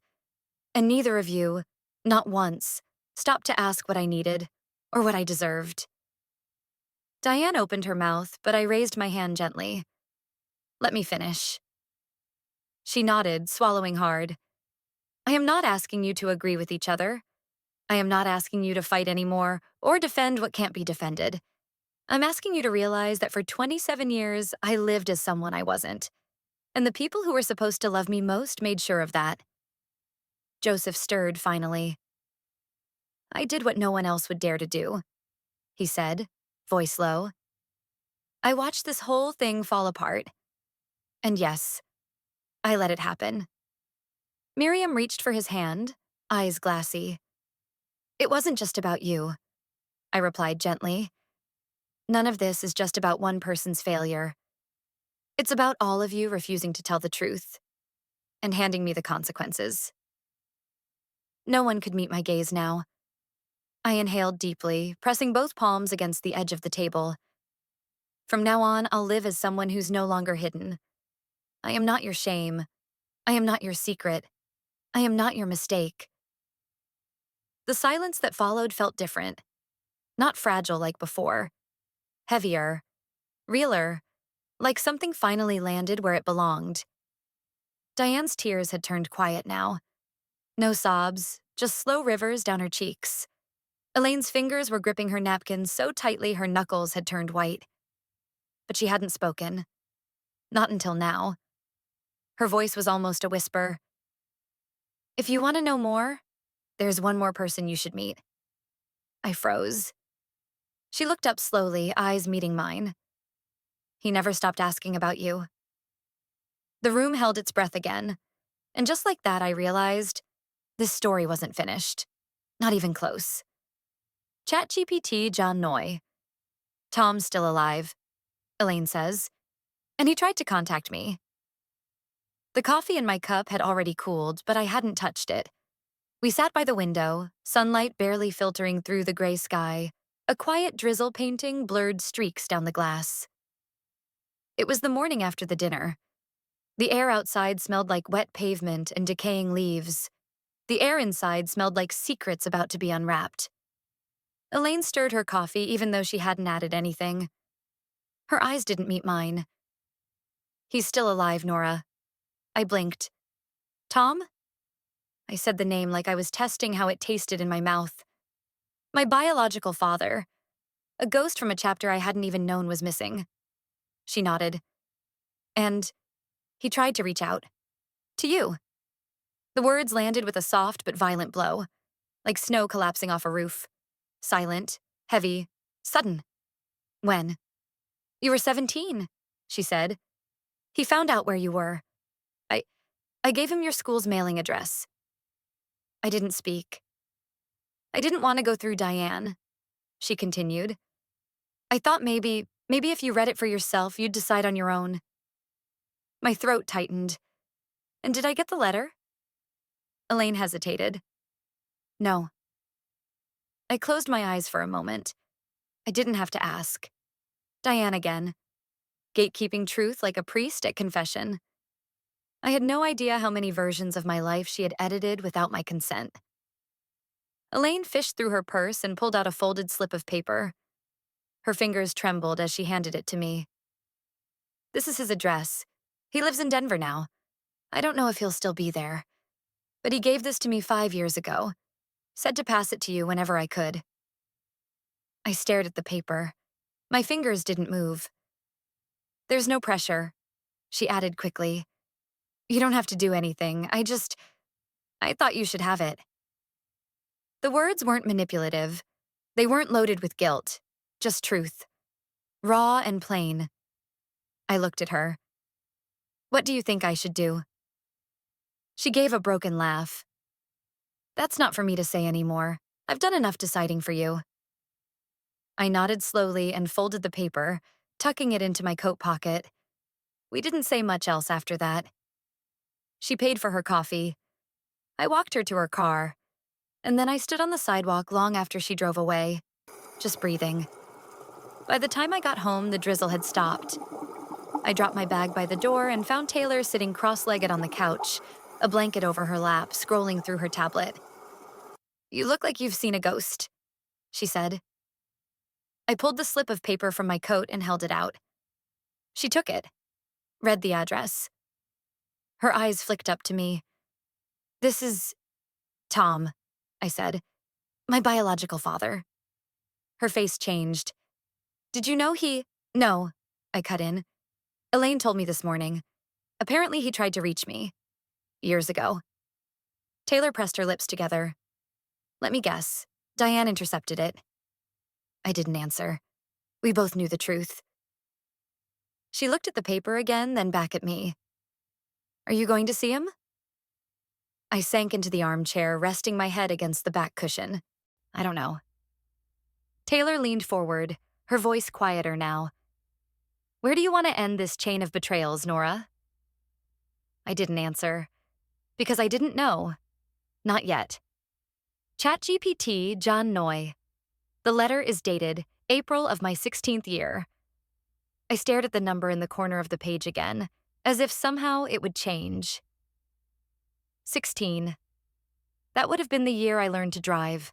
[SPEAKER 1] And neither of you, not once, stopped to ask what I needed or what I deserved. Diane opened her mouth, but I raised my hand gently. Let me finish. She nodded, swallowing hard. I am not asking you to agree with each other. I am not asking you to fight anymore or defend what can't be defended. I'm asking you to realize that for 27 years, I lived as someone I wasn't. And the people who were supposed to love me most made sure of that. Joseph stirred finally. I did what no one else would dare to do, he said, voice low. I watched this whole thing fall apart. And yes, I let it happen. Miriam reached for his hand, eyes glassy. It wasn't just about you, I replied gently. None of this is just about one person's failure. It's about all of you refusing to tell the truth and handing me the consequences. No one could meet my gaze now. I inhaled deeply, pressing both palms against the edge of the table. From now on, I'll live as someone who's no longer hidden. I am not your shame. I am not your secret. I am not your mistake. The silence that followed felt different. Not fragile like before. Heavier. Realer. Like something finally landed where it belonged. Diane's tears had turned quiet now. No sobs, just slow rivers down her cheeks. Elaine's fingers were gripping her napkin so tightly her knuckles had turned white. But she hadn't spoken. Not until now. Her voice was almost a whisper. If you want to know more, there's one more person you should meet. I froze. She looked up slowly, eyes meeting mine. He never stopped asking about you. The room held its breath again, and just like that I realized this story wasn't finished. Not even close. ChatGPT John Noy. Tom's still alive, Elaine says, and he tried to contact me. The coffee in my cup had already cooled, but I hadn't touched it. We sat by the window, sunlight barely filtering through the gray sky, a quiet drizzle painting blurred streaks down the glass. It was the morning after the dinner. The air outside smelled like wet pavement and decaying leaves. The air inside smelled like secrets about to be unwrapped. Elaine stirred her coffee even though she hadn't added anything. Her eyes didn't meet mine. He's still alive, Nora. I blinked. Tom? I said the name like I was testing how it tasted in my mouth. My biological father. A ghost from a chapter I hadn't even known was missing. She nodded. And he tried to reach out. To you. The words landed with a soft but violent blow, like snow collapsing off a roof. Silent, heavy, sudden. When? You were 17, she said. He found out where you were. I gave him your school's mailing address. I didn't speak. I didn't want to go through Diane, she continued. I thought maybe if you read it for yourself, you'd decide on your own. My throat tightened. And did I get the letter? Elaine hesitated. No. I closed my eyes for a moment. I didn't have to ask. Diane again. Gatekeeping truth like a priest at confession. I had no idea how many versions of my life she had edited without my consent. Elaine fished through her purse and pulled out a folded slip of paper. Her fingers trembled as she handed it to me. This is his address. He lives in Denver now. I don't know if he'll still be there. But he gave this to me 5 years ago. Said to pass it to you whenever I could. I stared at the paper. My fingers didn't move. There's no pressure, she added quickly. You don't have to do anything. I thought you should have it. The words weren't manipulative. They weren't loaded with guilt, just truth. Raw and plain. I looked at her. What do you think I should do? She gave a broken laugh. That's not for me to say anymore. I've done enough deciding for you. I nodded slowly and folded the paper, tucking it into my coat pocket. We didn't say much else after that. She paid for her coffee. I walked her to her car, and then I stood on the sidewalk long after she drove away, just breathing. By the time I got home, the drizzle had stopped. I dropped my bag by the door and found Taylor sitting cross-legged on the couch, a blanket over her lap, scrolling through her tablet. You look like you've seen a ghost, she said. I pulled the slip of paper from my coat and held it out. She took it, read the address. Her eyes flicked up to me. This is Tom, I said. My biological father. Her face changed. Did you know he— No, I cut in. Elaine told me this morning. Apparently he tried to reach me. Years ago. Taylor pressed her lips together. Let me guess. Diane intercepted it. I didn't answer. We both knew the truth. She looked at the paper again, then back at me. Are you going to see him? I sank into the armchair, resting my head against the back cushion. I don't know. Taylor leaned forward, her voice quieter now. Where do you want to end this chain of betrayals, Nora? I didn't answer. Because I didn't know. Not yet. ChatGPT, John Noy. The letter is dated April of my 16th year. I stared at the number in the corner of the page again, as if somehow it would change. 16. That would have been the year I learned to drive.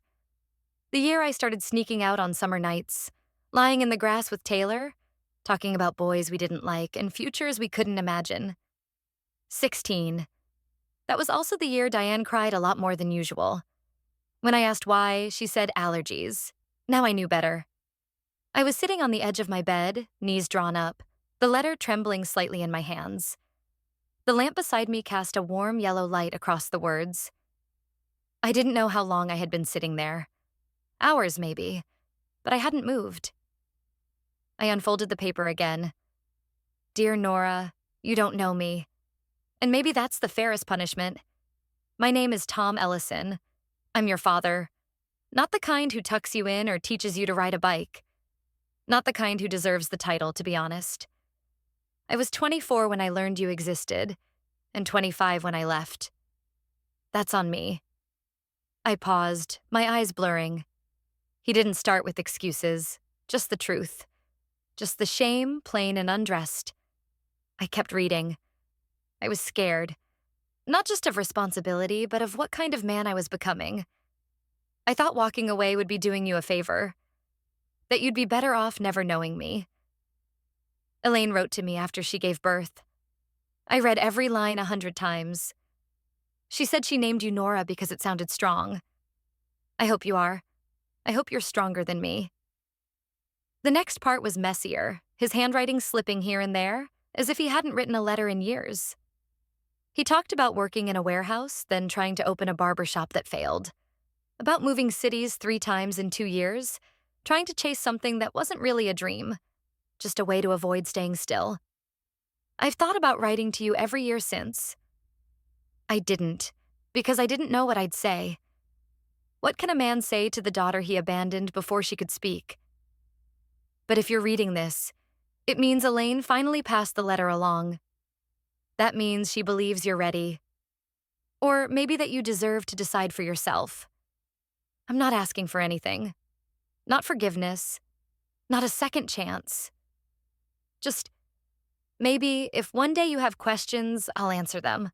[SPEAKER 1] The year I started sneaking out on summer nights, lying in the grass with Taylor, talking about boys we didn't like and futures we couldn't imagine. 16. That was also the year Diane cried a lot more than usual. When I asked why, she said allergies. Now I knew better. I was sitting on the edge of my bed, knees drawn up, the letter trembling slightly in my hands. The lamp beside me cast a warm yellow light across the words. I didn't know how long I had been sitting there. Hours, maybe, but I hadn't moved. I unfolded the paper again. Dear Nora, you don't know me. And maybe that's the fairest punishment. My name is Tom Ellison. I'm your father. Not the kind who tucks you in or teaches you to ride a bike. Not the kind who deserves the title, to be honest. I was 24 when I learned you existed, and 25 when I left. That's on me. I paused, my eyes blurring. He didn't start with excuses, just the truth. Just the shame, plain and undressed. I kept reading. I was scared. Not just of responsibility, but of what kind of man I was becoming. I thought walking away would be doing you a favor, that you'd be better off never knowing me. Elaine wrote to me after she gave birth. I read every line 100 times. She said she named you Nora because it sounded strong. I hope you are. I hope you're stronger than me. The next part was messier, his handwriting slipping here and there, as if he hadn't written a letter in years. He talked about working in a warehouse, then trying to open a barber shop that failed. About moving cities 3 times in 2 years, trying to chase something that wasn't really a dream, just a way to avoid staying still. I've thought about writing to you every year since. I didn't, because I didn't know what I'd say. What can a man say to the daughter he abandoned before she could speak? But if you're reading this, it means Elaine finally passed the letter along. That means she believes you're ready. Or maybe that you deserve to decide for yourself. I'm not asking for anything. Not forgiveness. Not a second chance. Just, maybe if one day you have questions, I'll answer them.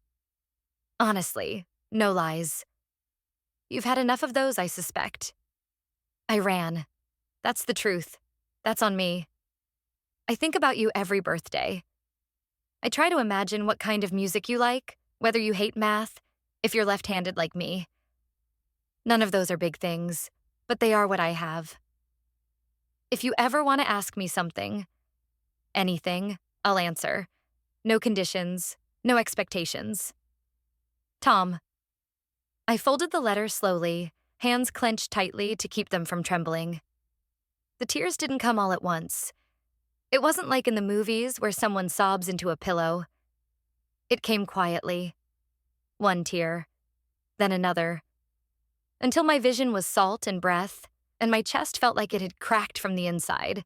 [SPEAKER 1] Honestly, no lies. You've had enough of those, I suspect. I ran. That's the truth. That's on me. I think about you every birthday. I try to imagine what kind of music you like, whether you hate math, if you're left-handed like me. None of those are big things, but they are what I have. If you ever want to ask me something, anything, I'll answer. No conditions, no expectations. Tom. I folded the letter slowly, hands clenched tightly to keep them from trembling. The tears didn't come all at once. It wasn't like in the movies where someone sobs into a pillow. It came quietly. One tear, then another, until my vision was salt and breath, and my chest felt like it had cracked from the inside,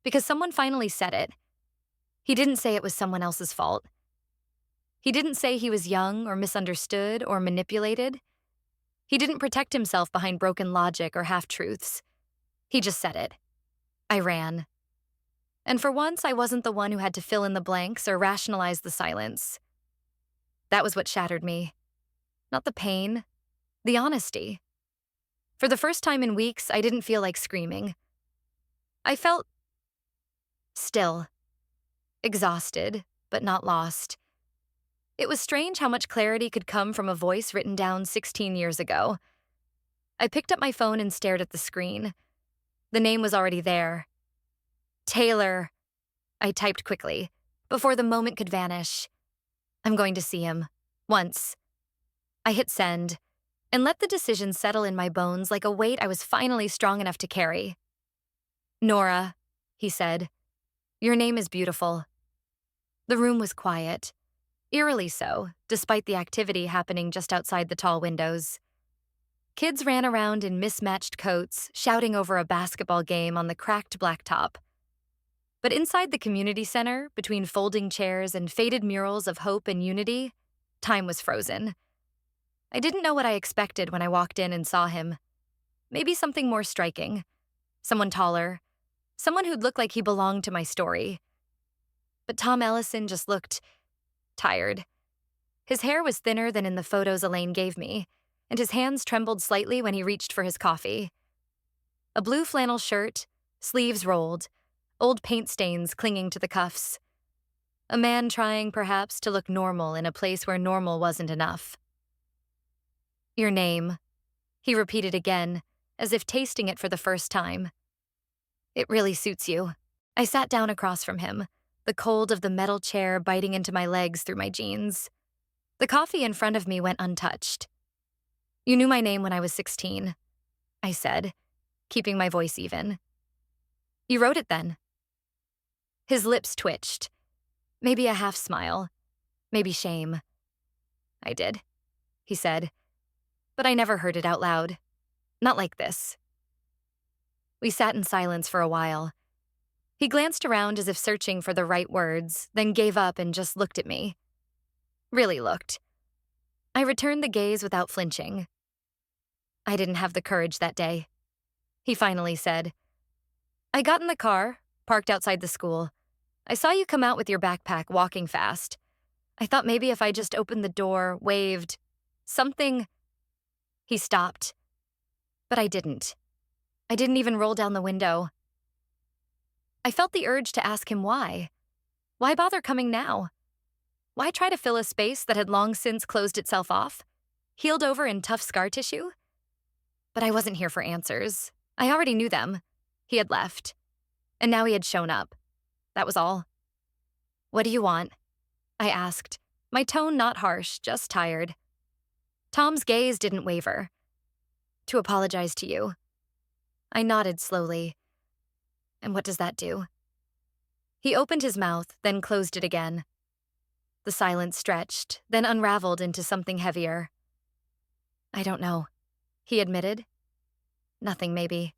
[SPEAKER 1] because someone finally said it. He didn't say it was someone else's fault. He didn't say he was young or misunderstood or manipulated. He didn't protect himself behind broken logic or half-truths. He just said it. I ran. And for once, I wasn't the one who had to fill in the blanks or rationalize the silence. That was what shattered me. Not the pain, the honesty. For the first time in weeks, I didn't feel like screaming. I felt still, exhausted, but not lost. It was strange how much clarity could come from a voice written down 16 years ago. I picked up my phone and stared at the screen. The name was already there. Taylor, I typed quickly, before the moment could vanish. I'm going to see him. Once. I hit send, and let the decision settle in my bones like a weight I was finally strong enough to carry. Nora, he said, your name is beautiful. The room was quiet, eerily so, despite the activity happening just outside the tall windows. Kids ran around in mismatched coats, shouting over a basketball game on the cracked blacktop. But inside the community center, between folding chairs and faded murals of hope and unity, time was frozen. I didn't know what I expected when I walked in and saw him. Maybe something more striking. Someone taller. Someone who'd look like he belonged to my story. But Tom Ellison just looked tired. His hair was thinner than in the photos Elaine gave me, and his hands trembled slightly when he reached for his coffee. A blue flannel shirt, sleeves rolled, old paint stains clinging to the cuffs. A man trying, perhaps, to look normal in a place where normal wasn't enough. Your name, he repeated again, as if tasting it for the first time. It really suits you. I sat down across from him, the cold of the metal chair biting into my legs through my jeans. The coffee in front of me went untouched. You knew my name when I was 16, I said, keeping my voice even. You wrote it then. His lips twitched. Maybe a half smile. Maybe shame. I did, he said. But I never heard it out loud. Not like this. We sat in silence for a while. He glanced around as if searching for the right words, then gave up and just looked at me. Really looked. I returned the gaze without flinching. I didn't have the courage that day. He finally said, I got in the car, parked outside the school. I saw you come out with your backpack walking fast. I thought maybe if I just opened the door, waved, something. He stopped. But I didn't. I didn't even roll down the window. I felt the urge to ask him why. Why bother coming now? Why try to fill a space that had long since closed itself off, healed over in tough scar tissue? But I wasn't here for answers. I already knew them. He had left. And now he had shown up. That was all. "What do you want?" I asked, my tone not harsh, just tired. Tom's gaze didn't waver. "To apologize to you." I nodded slowly. "And what does that do?" He opened his mouth, then closed it again. The silence stretched, then unraveled into something heavier. "I don't know," he admitted. "Nothing, maybe.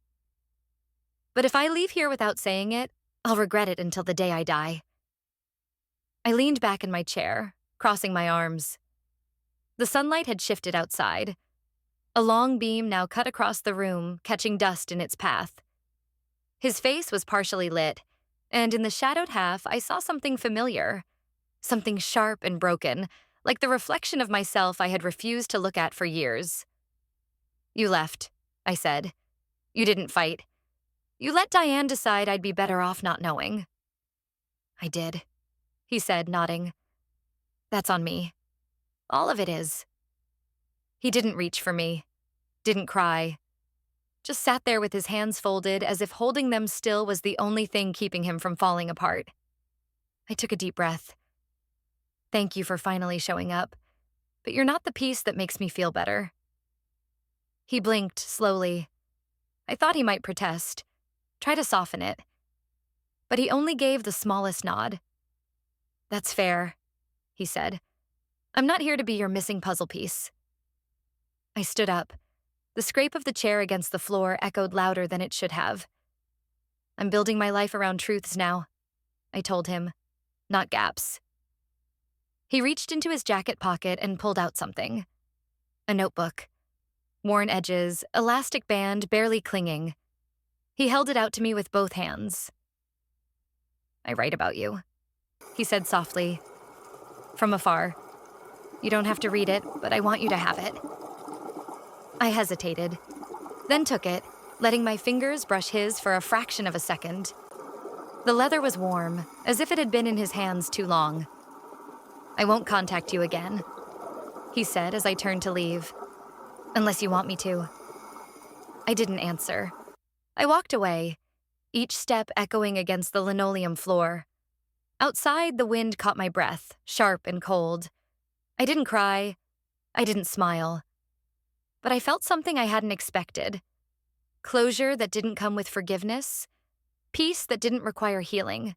[SPEAKER 1] But if I leave here without saying it, I'll regret it until the day I die." I leaned back in my chair, crossing my arms. The sunlight had shifted outside. A long beam now cut across the room, catching dust in its path. His face was partially lit, and in the shadowed half, I saw something familiar. Something sharp and broken, like the reflection of myself I had refused to look at for years. "You left," I said. "You didn't fight. You let Diane decide I'd be better off not knowing." "I did," he said, nodding. "That's on me. All of it is." He didn't reach for me, didn't cry. Just sat there with his hands folded as if holding them still was the only thing keeping him from falling apart. I took a deep breath. "Thank you for finally showing up, but you're not the piece that makes me feel better." He blinked slowly. I thought he might protest, try to soften it. But he only gave the smallest nod. "That's fair," he said. "I'm not here to be your missing puzzle piece." I stood up. The scrape of the chair against the floor echoed louder than it should have. "I'm building my life around truths now," I told him, "not gaps." He reached into his jacket pocket and pulled out something. A notebook. Worn edges, elastic band barely clinging. He held it out to me with both hands. "I write about you," he said softly, from afar. "You don't have to read it, but I want you to have it." I hesitated, then took it, letting my fingers brush his for a fraction of a second. The leather was warm, as if it had been in his hands too long. "I won't contact you again," he said as I turned to leave. "Unless you want me to." I didn't answer. I walked away, each step echoing against the linoleum floor. Outside, the wind caught my breath, sharp and cold. I didn't cry. I didn't smile. But I felt something I hadn't expected. Closure that didn't come with forgiveness. Peace that didn't require healing.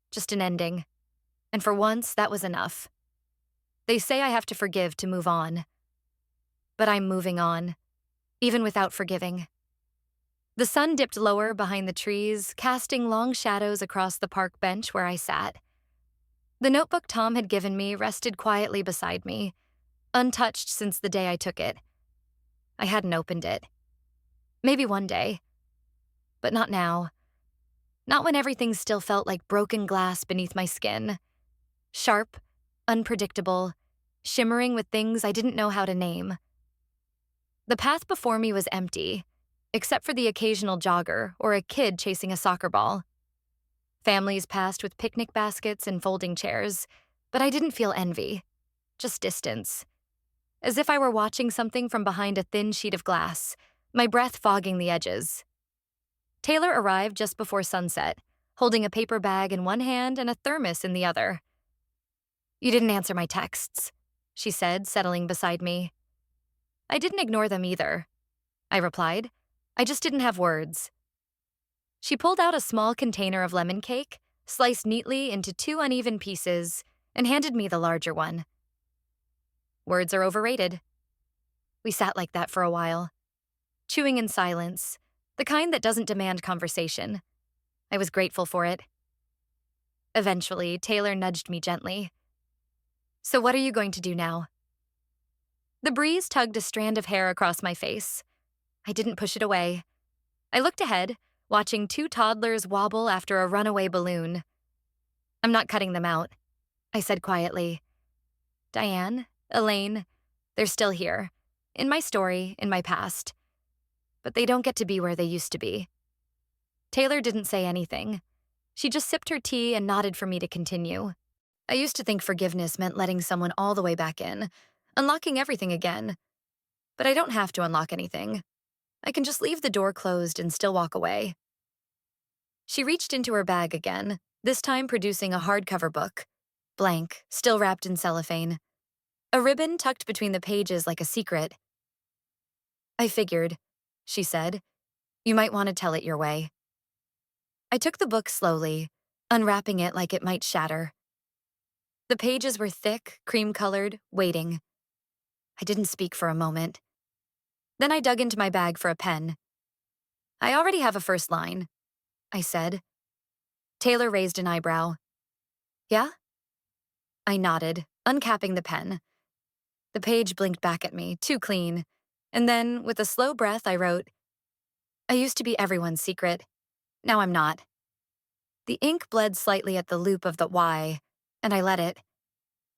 [SPEAKER 1] Just an ending. And for once, that was enough. They say I have to forgive to move on. But I'm moving on, even without forgiving. The sun dipped lower behind the trees, casting long shadows across the park bench where I sat. The notebook Tom had given me rested quietly beside me, untouched since the day I took it. I hadn't opened it. Maybe one day. But not now. Not when everything still felt like broken glass beneath my skin. Sharp, unpredictable, shimmering with things I didn't know how to name. The path before me was empty, except for the occasional jogger or a kid chasing a soccer ball. Families passed with picnic baskets and folding chairs, but I didn't feel envy, just distance. As if I were watching something from behind a thin sheet of glass, my breath fogging the edges. Taylor arrived just before sunset, holding a paper bag in one hand and a thermos in the other. "You didn't answer my texts," she said, settling beside me. I didn't ignore them either, I replied. I just didn't have words. She pulled out a small container of lemon cake, sliced neatly into 2 uneven pieces, and handed me the larger one. "Words are overrated." We sat like that for a while, chewing in silence, the kind that doesn't demand conversation. I was grateful for it. Eventually, Taylor nudged me gently. "So what are you going to do now?" The breeze tugged a strand of hair across my face. I didn't push it away. I looked ahead, watching 2 toddlers wobble after a runaway balloon. "I'm not cutting them out," I said quietly. "Diane, Elaine, they're still here. In my story, in my past. but they don't get to be where they used to be. Taylor didn't say anything. She just sipped her tea and nodded for me to continue. I used to think forgiveness meant letting someone all the way back in, unlocking everything again. But I don't have to unlock anything. I can just leave the door closed and still walk away. She reached into her bag again, this time producing a hardcover book. Blank, still wrapped in cellophane. A ribbon tucked between the pages like a secret. "I figured," she said. "You might want to tell it your way." I took the book slowly, unwrapping it like it might shatter. The pages were thick, cream-colored, waiting. I didn't speak for a moment. Then I dug into my bag for a pen. "I already have a first line," I said. Taylor raised an eyebrow. "Yeah?" I nodded, uncapping the pen. The page blinked back at me, too clean. And then, with a slow breath, I wrote, "I used to be everyone's secret. Now I'm not." The ink bled slightly at the loop of the Y, and I let it.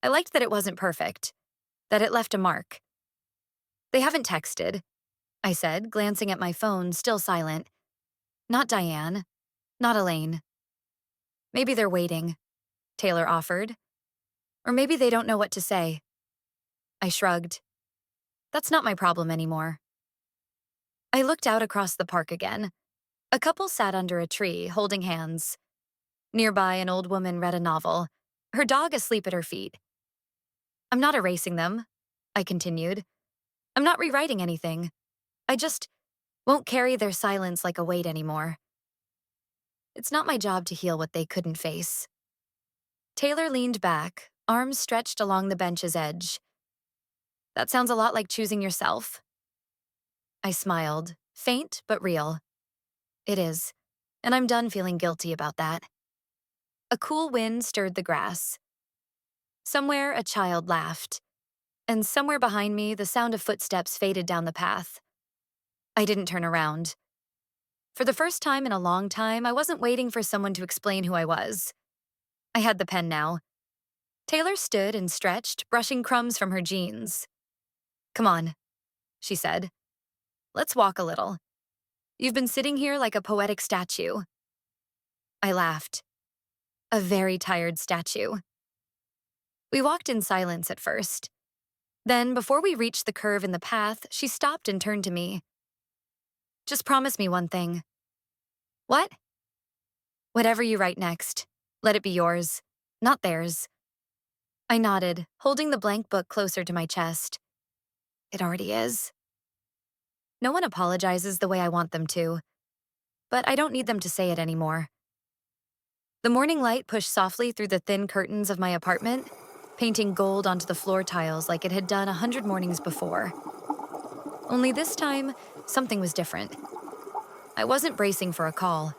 [SPEAKER 1] I liked that it wasn't perfect, that it left a mark. "They haven't texted," I said, glancing at my phone, still silent. "Not Diane. Not Elaine." "Maybe they're waiting," Taylor offered. "Or maybe they don't know what to say." I shrugged. That's not my problem anymore. I looked out across the park again. A couple sat under a tree, holding hands. Nearby, an old woman read a novel, her dog asleep at her feet. "I'm not erasing them," I continued. "I'm not rewriting anything. I just won't carry their silence like a weight anymore. It's not my job to heal what they couldn't face." Taylor leaned back, arms stretched along the bench's edge. "That sounds a lot like choosing yourself." I smiled, faint but real. "It is, and I'm done feeling guilty about that." A cool wind stirred the grass. Somewhere, a child laughed. And somewhere behind me, the sound of footsteps faded down the path. I didn't turn around. For the first time in a long time, I wasn't waiting for someone to explain who I was. I had the pen now. Taylor stood and stretched, brushing crumbs from her jeans. "Come on," she said. "Let's walk a little. You've been sitting here like a poetic statue." I laughed. A very tired statue. We walked in silence at first. Then, before we reached the curve in the path, she stopped and turned to me. "Just promise me one thing." "What?" "Whatever you write next, let it be yours, not theirs." I nodded, holding the blank book closer to my chest. It already is. No one apologizes the way I want them to, but I don't need them to say it anymore. The morning light pushed softly through the thin curtains of my apartment, painting gold onto the floor tiles like it had done 100 mornings before. Only this time, something was different. I wasn't bracing for a call.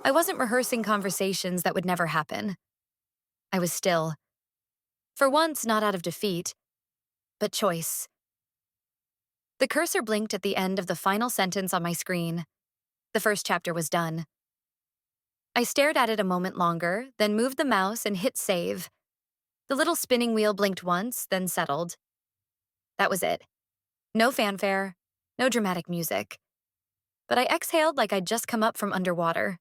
[SPEAKER 1] I wasn't rehearsing conversations that would never happen. I was still. For once, not out of defeat, but choice. The cursor blinked at the end of the final sentence on my screen. The first chapter was done. I stared at it a moment longer, then moved the mouse and hit save. The little spinning wheel blinked once, then settled. That was it. No fanfare, no dramatic music. But I exhaled like I'd just come up from underwater.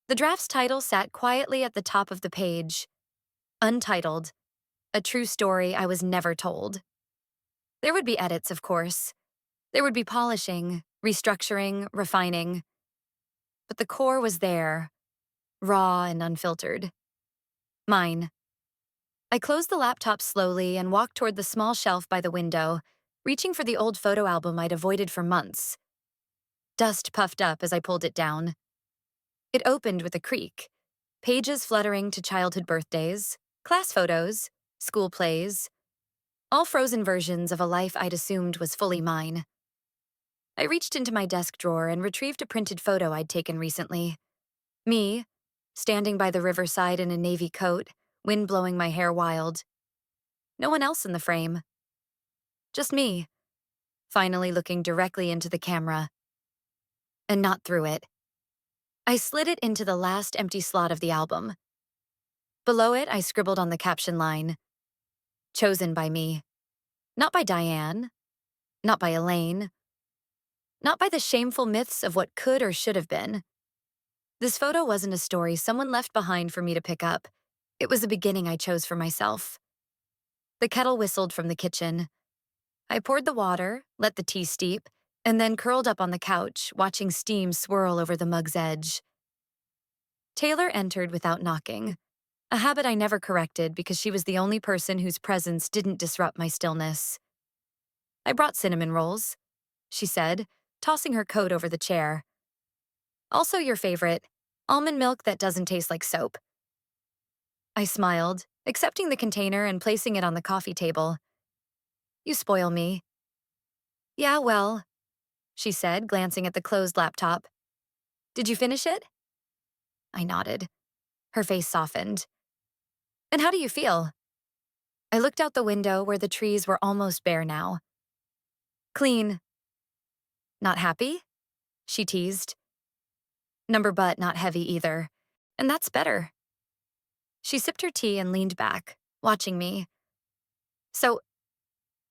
[SPEAKER 1] The draft's title sat quietly at the top of the page. Untitled. A true story I was never told. There would be edits, of course. There would be polishing, restructuring, refining. But the core was there, raw and unfiltered. Mine. I closed the laptop slowly and walked toward the small shelf by the window, reaching for the old photo album I'd avoided for months. Dust puffed up as I pulled it down. It opened with a creak, pages fluttering to childhood birthdays, class photos, school plays, all frozen versions of a life I'd assumed was fully mine. I reached into my desk drawer and retrieved a printed photo I'd taken recently. Me, standing by the riverside in a navy coat, wind blowing my hair wild. No one else in the frame. Just me, finally looking directly into the camera. And not through it. I slid it into the last empty slot of the album. Below it, I scribbled on the caption line, "Chosen by me. Not by Diane. Not by Elaine. not by the shameful myths of what could or should have been. This photo wasn't a story someone left behind for me to pick up. It was a beginning I chose for myself. The kettle whistled from the kitchen. I poured the water, let the tea steep, and then curled up on the couch, watching steam swirl over the mug's edge. Taylor entered without knocking, a habit I never corrected because she was the only person whose presence didn't disrupt my stillness. "I brought cinnamon rolls," she said, tossing her coat over the chair. "Also your favorite, almond milk that doesn't taste like soap." I smiled, accepting the container and placing it on the coffee table. "You spoil me." "Yeah, well," she said, glancing at the closed laptop. "Did you finish it?" I nodded. Her face softened. "And how do you feel?" I looked out the window where the trees were almost bare now. "Clean." "Not happy?" she teased. "Number but not heavy either. And that's better." She sipped her tea and leaned back, watching me. "So,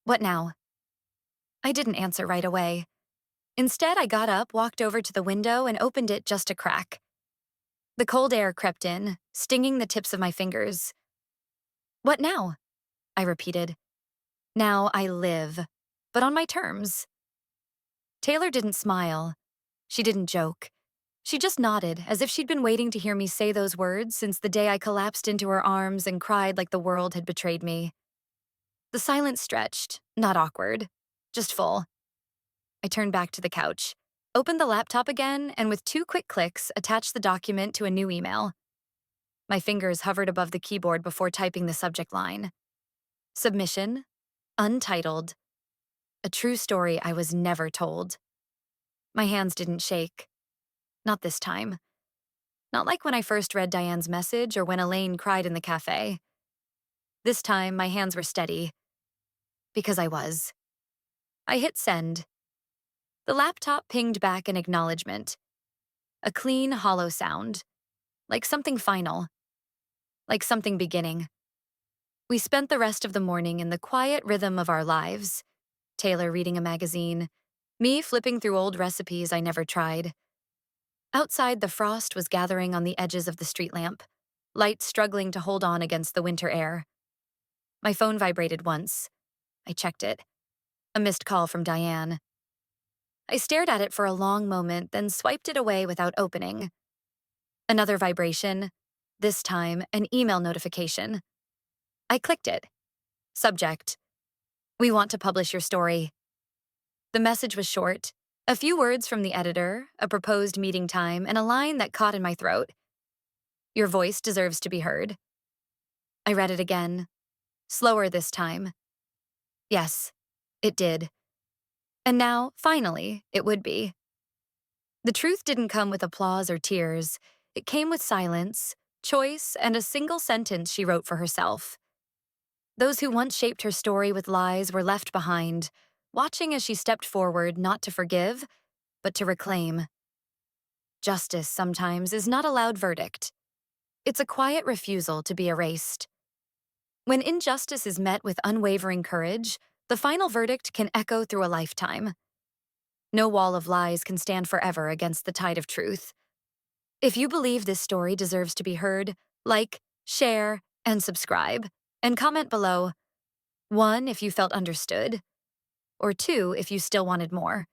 [SPEAKER 1] what now?" I didn't answer right away. Instead, I got up, walked over to the window, and opened it just a crack. The cold air crept in, stinging the tips of my fingers. "What now?" I repeated. "Now I live, but on my terms." Taylor didn't smile. She didn't joke. She just nodded, as if she'd been waiting to hear me say those words since the day I collapsed into her arms and cried like the world had betrayed me. The silence stretched, not awkward, just full. I turned back to the couch, opened the laptop again, and with 2 quick clicks, attached the document to a new email. My fingers hovered above the keyboard before typing the subject line. Submission, untitled, a true story I was never told. My hands didn't shake. Not this time. Not like when I first read Diane's message or when Elaine cried in the cafe. This time, my hands were steady. Because I was. I hit send. The laptop pinged back an acknowledgement. A clean, hollow sound. Like something final. Like something beginning. We spent the rest of the morning in the quiet rhythm of our lives. Taylor reading a magazine. Me flipping through old recipes I never tried. Outside, the frost was gathering on the edges of the street lamp, light struggling to hold on against the winter air. My phone vibrated once. I checked it. A missed call from Diane. I stared at it for a long moment, then swiped it away without opening. Another vibration. This time, an email notification. I clicked it. Subject: "We want to publish your story." The message was short. A few words from the editor, a proposed meeting time, and a line that caught in my throat. "Your voice deserves to be heard." I read it again. Slower this time. Yes, it did. And now, finally, it would be. The truth didn't come with applause or tears. It came with silence, choice, and a single sentence she wrote for herself. Those who once shaped her story with lies were left behind, watching as she stepped forward not to forgive, but to reclaim. Justice sometimes is not a loud verdict. It's a quiet refusal to be erased. When injustice is met with unwavering courage, the final verdict can echo through a lifetime. No wall of lies can stand forever against the tide of truth. If you believe this story deserves to be heard, like, share, and subscribe, and comment below. 1, if you felt understood, or 2, if you still wanted more.